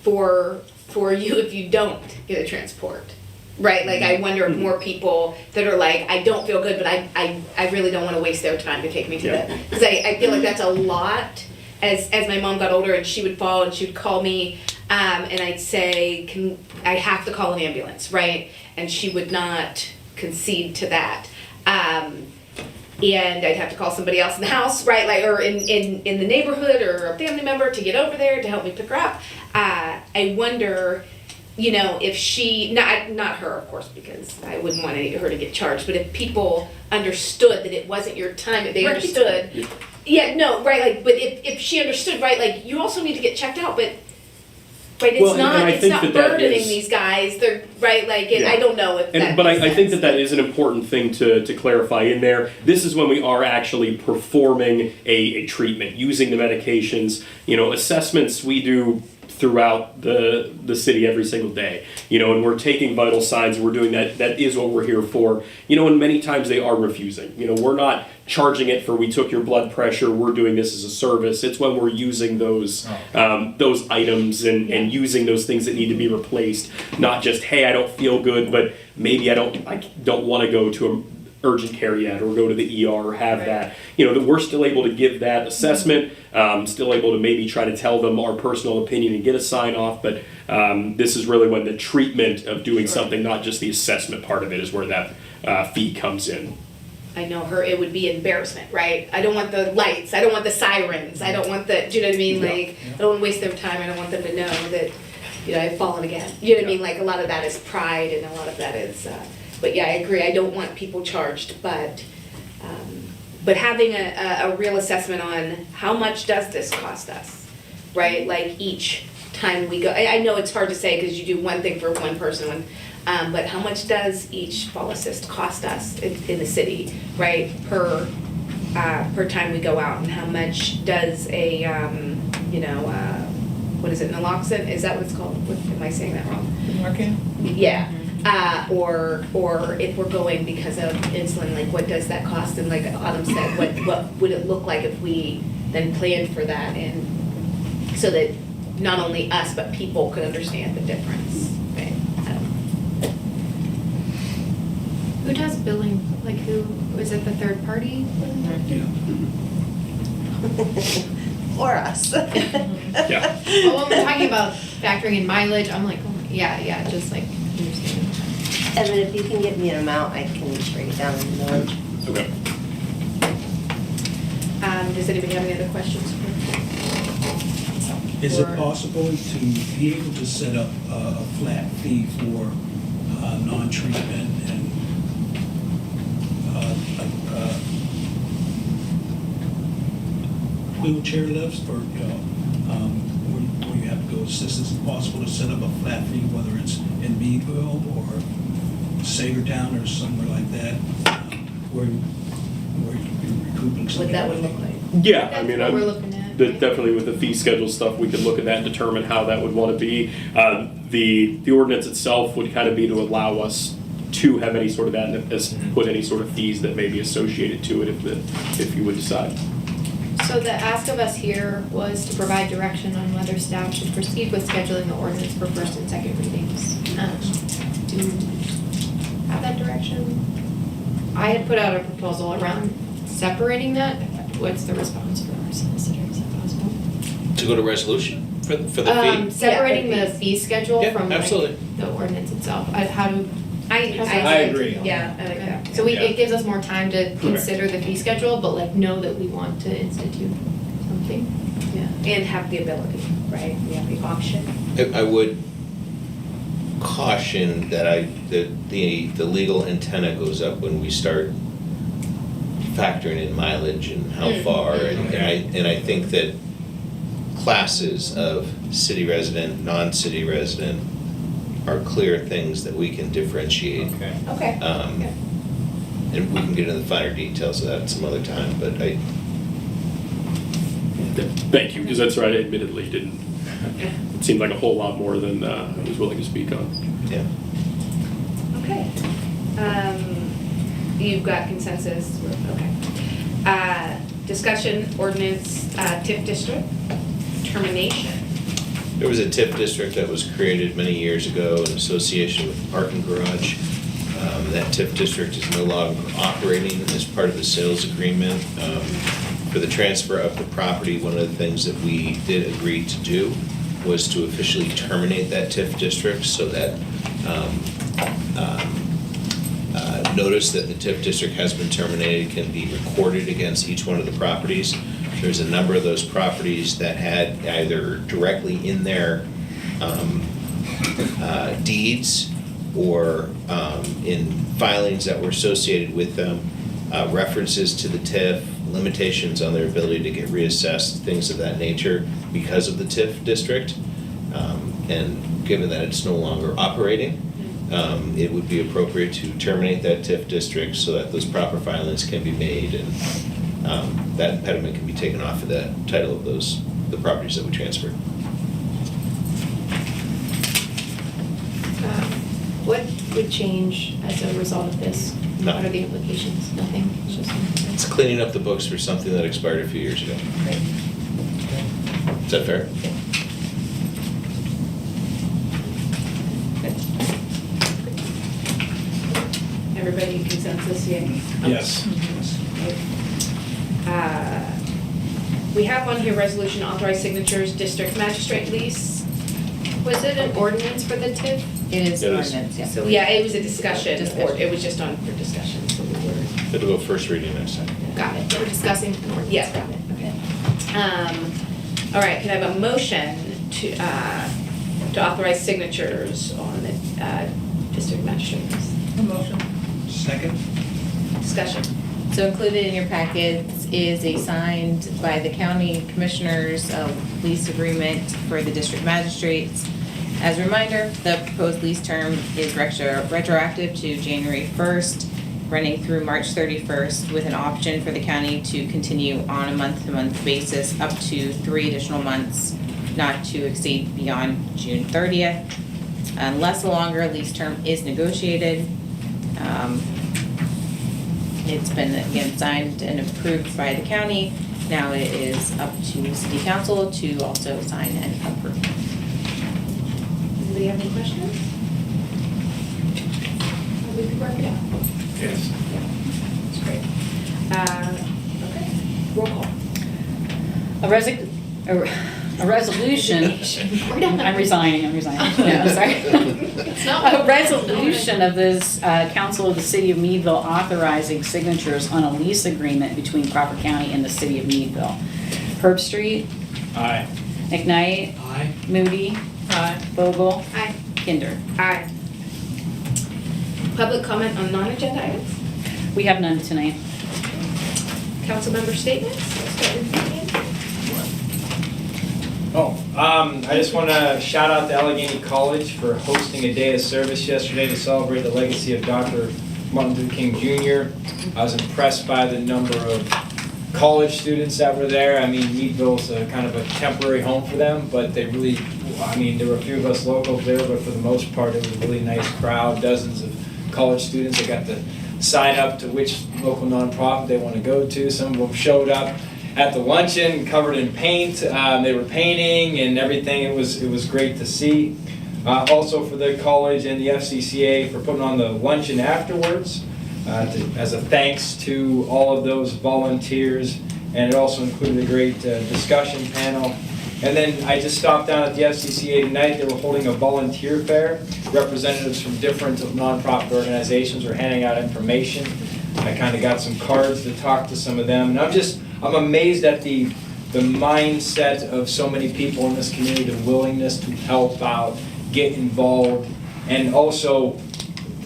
S5: for you if you don't get a transport, right? I wonder if more people that are I don't feel good, but I really don't want to waste their time to take me to the, because I feel like that's a lot. As my mom got older and she would fall and she would call me, and I'd say, I have to call an ambulance, right? And she would not concede to that. And I'd have to call somebody else in the house, right? Or in the neighborhood, or a family member to get over there to help me pick her up. I wonder, if she, not her, of course, because I wouldn't want her to get charged, but if people understood that it wasn't your time, if they understood. Yeah, no, right, but if she understood, right, you also need to get checked out, but, right, it's
S8: Well, and I
S5: it's
S8: think
S5: not
S8: that
S5: burdening
S8: is-
S5: they're, right,
S8: Yeah.
S5: I don't know if that
S8: But I
S5: makes
S8: think
S5: sense,
S8: that is an important thing to clarify in there. This is when we are actually performing a treatment, using the medications. Assessments we do throughout the city every single day. And we're taking vital signs, and we're doing that. That is what we're here for. And many times they are refusing. We're not charging it for we took your blood pressure, we're doing this as a service. It's when we're using those items and using those things that need to be replaced. Not just, hey, I don't feel good, but maybe I don't want to go to a urgent care yet, or go to the ER, or have that. That we're still able to give that assessment, still able to maybe try to tell them our personal opinion and get a sign off, but this is really when the treatment of doing something, not just the assessment part of it, is where that fee comes in.
S5: I know it would be embarrassment, right? I don't want the lights, I don't want the sirens, I don't want do you know what I mean? I don't want to waste their time, I don't want them to know that, I've fallen again. You know what I mean? A lot of that is pride, and a lot of that is, but yeah, I agree, I don't want people charged, but having a real assessment on how much does this cost us, right? Each time we go, I know it's hard to say because you do one thing for one person, but how much does each fall assist cost us in the city, right? Per time we go out, and how much does a, what is it, naloxone? Is that what it's called? Am I saying that wrong?
S2: Narcan?
S5: Yeah. Or if we're going because of insulin, what does that cost? And like Autumn said, what would it look like if we then planned for that, and so that not only us but people could understand the difference, right?
S6: Who does billing? Who is it, the third party?
S11: Yeah.
S9: Or us.
S8: Yeah.
S6: Well, when we're talking about factoring in mileage, I'm like, oh, yeah, just understanding.
S9: And then if you can get me an amount, I can break it down in millage.
S8: Okay.
S5: Does anybody have any other questions?
S11: Is it possible to be able to set up a flat fee for non-treatment and wheelchair lifts for, where you have to go as assistance as possible to set up a flat fee, whether it's in Meadville or Sagertown or somewhere like that, where you can recoup and
S5: What that would look like.
S8: Yeah, I
S6: That's
S8: mean,
S6: what we're looking at.
S8: definitely with the fee schedule stuff, we could look at that and determine how that would want to be. The ordinance itself would kind of be to allow us to have any sort of that, and put any sort of fees that may be associated to it if you would decide.
S6: So the ask of us here was to provide direction on whether staff should proceed with scheduling the ordinance for first and second readings. Do you have that direction? I had put out a proposal around separating that. What's the response from our solicitor? Is that possible?
S4: To go to resolution for the fee?
S6: Separating
S5: Yeah,
S6: the fee schedule
S4: Yeah,
S6: from like
S4: absolutely.
S6: the ordinance itself. How do,
S5: I
S3: agree.
S5: Yeah, I like that.
S6: so
S3: Yeah.
S6: it gives us more time to consider the fee schedule, but like know that we want to institute something.
S5: Yeah, and have the ability, right? We have the option.
S4: I would caution that the legal antenna goes up when we start factoring in mileage and how far, and I think that classes of city resident, non-city resident are clear things that we can differentiate.
S3: Okay.
S5: Okay.
S4: And we can get into the finer details of that some other time, but
S8: Thank you, because that's right, I admittedly didn't, it seemed like a whole lot more than I was willing to speak on.
S4: yeah.
S5: Okay. You've got consensus, okay. Discussion ordinance, TIF district, termination.
S4: There was a TIF district that was created many years ago in association with the parking garage. That TIF district is no longer operating as part of the sales agreement. For the transfer of the property, one of the things that we did agree to do was to officially terminate that TIF district so that notice that the TIF district has been terminated can be recorded against each one of the properties. There's a number of those properties that had either directly in their deeds or in filings that were associated with them, references to the TIF, limitations on their ability to get reassessed, things of that nature because of the TIF district. And given that it's no longer operating, it would be appropriate to terminate that TIF district so that those proper filings can be made and that impediment can be taken off of the title of the properties that we transferred.
S6: What would change as a result of this? What are
S4: Nothing.
S6: the implications? Nothing? It's just.
S4: It's cleaning up the books for something that expired a few years ago.
S6: Great.
S4: Is that fair?
S5: Everybody consensus, yeah?
S3: Yes.
S5: We have on here resolution authorized signatures, district magistrate lease.
S6: Was it an ordinance for the TIF?
S7: It is
S4: It is.
S7: ordinance, yeah.
S5: So, yeah, it was a discussion,
S7: Discussion.
S5: or it was just on for discussion, so we were.
S4: It'll go first reading next time.
S6: Got it. We're discussing an ordinance.
S5: Yeah.
S6: Got it. Okay.
S5: All right, can I have a motion to authorize signatures on the district magistrate lease?
S2: A motion.
S11: Second?
S5: Discussion.
S7: So included in your packets is a signed by the county commissioners lease agreement for the district magistrates. As a reminder, the proposed lease term is retroactive to January 1st, running through March 31st, with an option for the county to continue on a month-to-month basis up to 3 additional months, not to exceed beyond June 30th. Unless a longer lease term is negotiated. It's been, again, signed and approved by the county. Now it is up to city council to also sign and approve.
S5: Anybody have any questions? We could work it out.
S3: Yes.
S5: That's great. Okay, roll call.
S12: A resolution,
S6: We're done.
S12: I'm resigning. No, sorry.
S6: It's not.
S12: A resolution of this council of the city of Meadville authorizing signatures on a lease agreement between Crawford County and the city of Meadville. Herb Street,
S3: Aye.
S12: McKnight,
S11: Aye.
S12: Moody,
S2: Aye.
S12: Vogel,
S6: Aye.
S12: Kinder.
S5: Aye. Public comment on non-agenda items?
S12: We have none tonight.
S5: Council member statements? Let's start with you, Ian.
S3: I just want to shout out to Allegheny College for hosting a day of service yesterday to celebrate the legacy of Dr. Martin Luther King Jr. I was impressed by the number of college students that were there. I mean, Meadville's a kind of a temporary home for them, but they really, I mean, there were a few of us locals there, but for the most part, it was a really nice crowd, dozens of college students that got to sign up to which local nonprofit they want to go to. Some of them showed up at the luncheon covered in paint. They were painting and everything. It was great to see. Also for the college and the FCCA for putting on the luncheon afterwards as a thanks to all of those volunteers. And it also included a great discussion panel. And then I just stopped down at the FCCA tonight. They were holding a volunteer fair. Representatives from different nonprofit organizations were handing out information. I kind of got some cards to talk to some of them. And I'm amazed at the mindset of so many people in this community, the willingness to help out, get involved, and also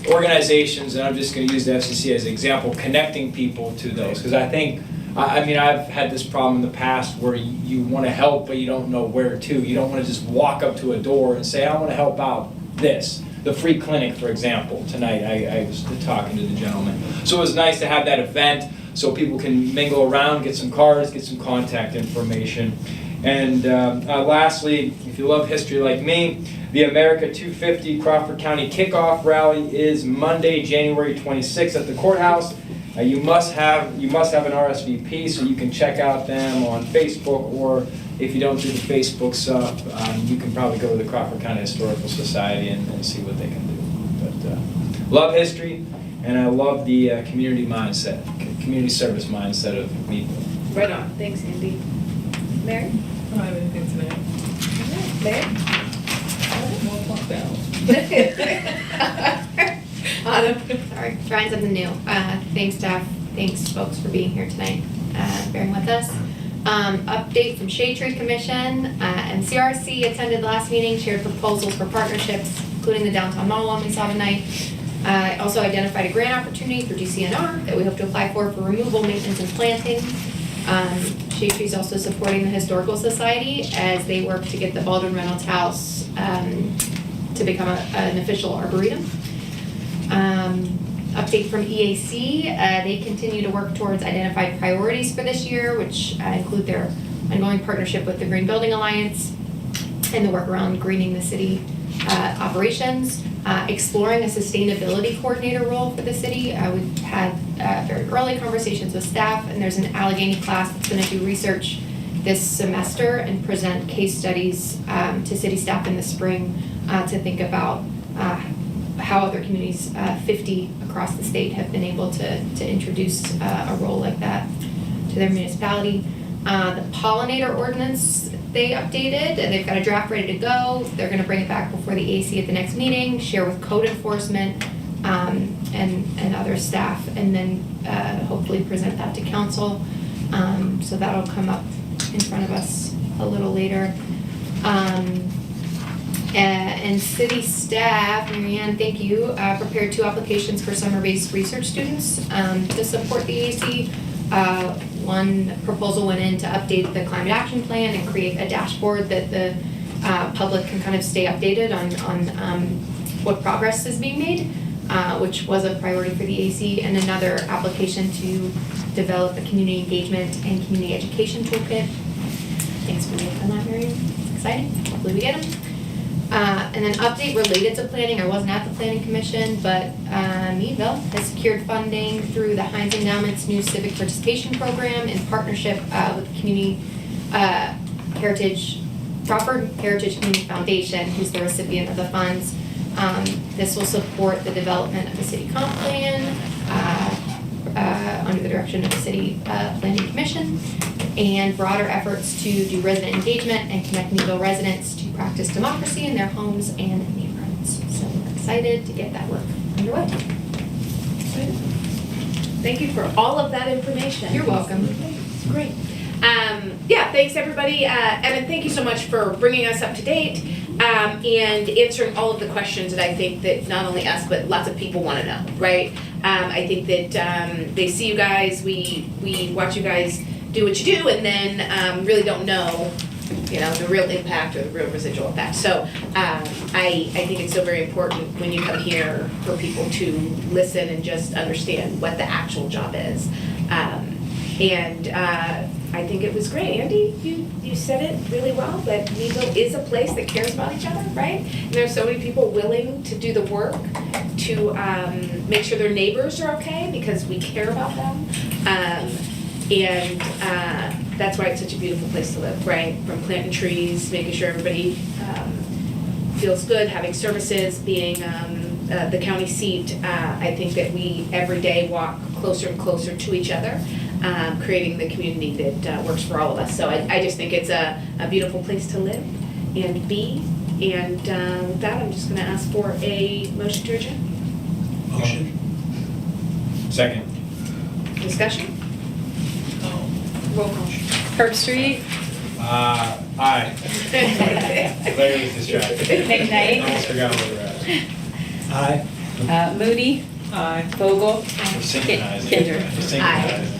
S3: organizations, and I'm just going to use the FCC as an example, connecting people to those. Because I think, I mean, I've had this problem in the past where you want to help, but you don't know where to. You don't want to just walk up to a door and say, I want to help out this. The free clinic, for example, tonight I was talking to the gentleman. So it was nice to have that event so people can mingle around, get some cards, get some contact information. And lastly, if you love history like me, the America 250 Crawford County Kickoff Rally is Monday, January 26th at the courthouse. You must have an RSVP, so you can check out them on Facebook, or if you don't do the Facebook stuff, you can probably go to the Crawford County Historical Society and see what they can do. But love history, and I love the community mindset, community service mindset of Meadville.
S5: Right on. Thanks, Andy. Mary?
S2: I don't have anything tonight.
S5: Mary?
S2: We'll talk down.
S5: Autumn?
S6: Sorry, trying something new. Thanks staff, thanks folks for being here tonight, bearing with us. Update from Shade Tree Commission. MCRC attended the last meeting, shared proposals for partnerships, including the downtown mall one we saw tonight. Also identified a grant opportunity through DCNR that we hope to apply for removal, maintenance, and planting. Shade Tree is also supporting the Historical Society as they work to get the Baldwin Reynolds House to become an official arboretum. Update from EAC, they continue to work towards identified priorities for this year, which include their ongoing partnership with the Green Building Alliance and the work around greening the city operations, exploring a sustainability coordinator role for the city. We've had very early conversations with staff, and there's an Allegheny class that's going to do research this semester and present case studies to city staff in the spring to think about how other communities, 50 across the state, have been able to introduce a role like that to their municipality. The pollinator ordinance they updated, and they've got a draft ready to go. They're going to bring it back before the AC at the next meeting, share with code enforcement and other staff, and then hopefully present that to council. So that'll come up in front of us a little later. And city staff, Marianne, thank you, prepared 2 applications for summer-based research students to support the AC. One proposal went in to update the climate action plan and create a dashboard that the public can kind of stay updated on what progress is being made, which was a priority for the AC. And another application to develop a community engagement and community education toolkit. Thanks for making that, Marianne. It's exciting. Hopefully we get them. And then update related to planning. I wasn't at the planning commission, but Meadville has secured funding through the Heinz Endowment's new civic participation program in partnership with the Community Crawford Heritage Community Foundation, who's the recipient of the funds. This will support the development of a city comp plan under the direction of the city planning commission, and broader efforts to do resident engagement and connect Meadville residents to practice democracy in their homes and neighborhoods. So we're excited to get that work underway.
S5: Thank you for all of that information.
S6: You're welcome.
S5: It's great. Yeah, thanks everybody. Evan, thank you so much for bringing us up to date. and answering all of the questions that I think that not only us, but lots of people want to know, right? I think that they see you guys, we watch you guys do what you do, and then really don't know, you know, the real impact or the real residual effect. So I think it's so very important when you come here for people to listen and just understand what the actual job is. I think it was great. Andy, you said it really well, that Meadville is a place that cares about each other, right? And there's so many people willing to do the work to make sure their neighbors are okay because we care about them. That's why it's such a beautiful place to live, right? From planting trees, making sure everybody feels good, having services, being the county seat. I think that we every day walk closer and closer to each other, creating the community that works for all of us. So I just think it's a beautiful place to live and be. And with that, I'm just going to ask for a motion to adjourn.
S11: Motion.
S3: Second.
S5: Discussion? Roll call.
S12: Herbstreit,
S3: Aye. Larry was distracted.
S12: McKnight,
S3: Almost forgot where we're at.
S11: Aye.
S12: Moody,
S2: Aye.
S12: Vogel,
S3: We're synchronized.
S12: Kinder.
S3: We're synchronized.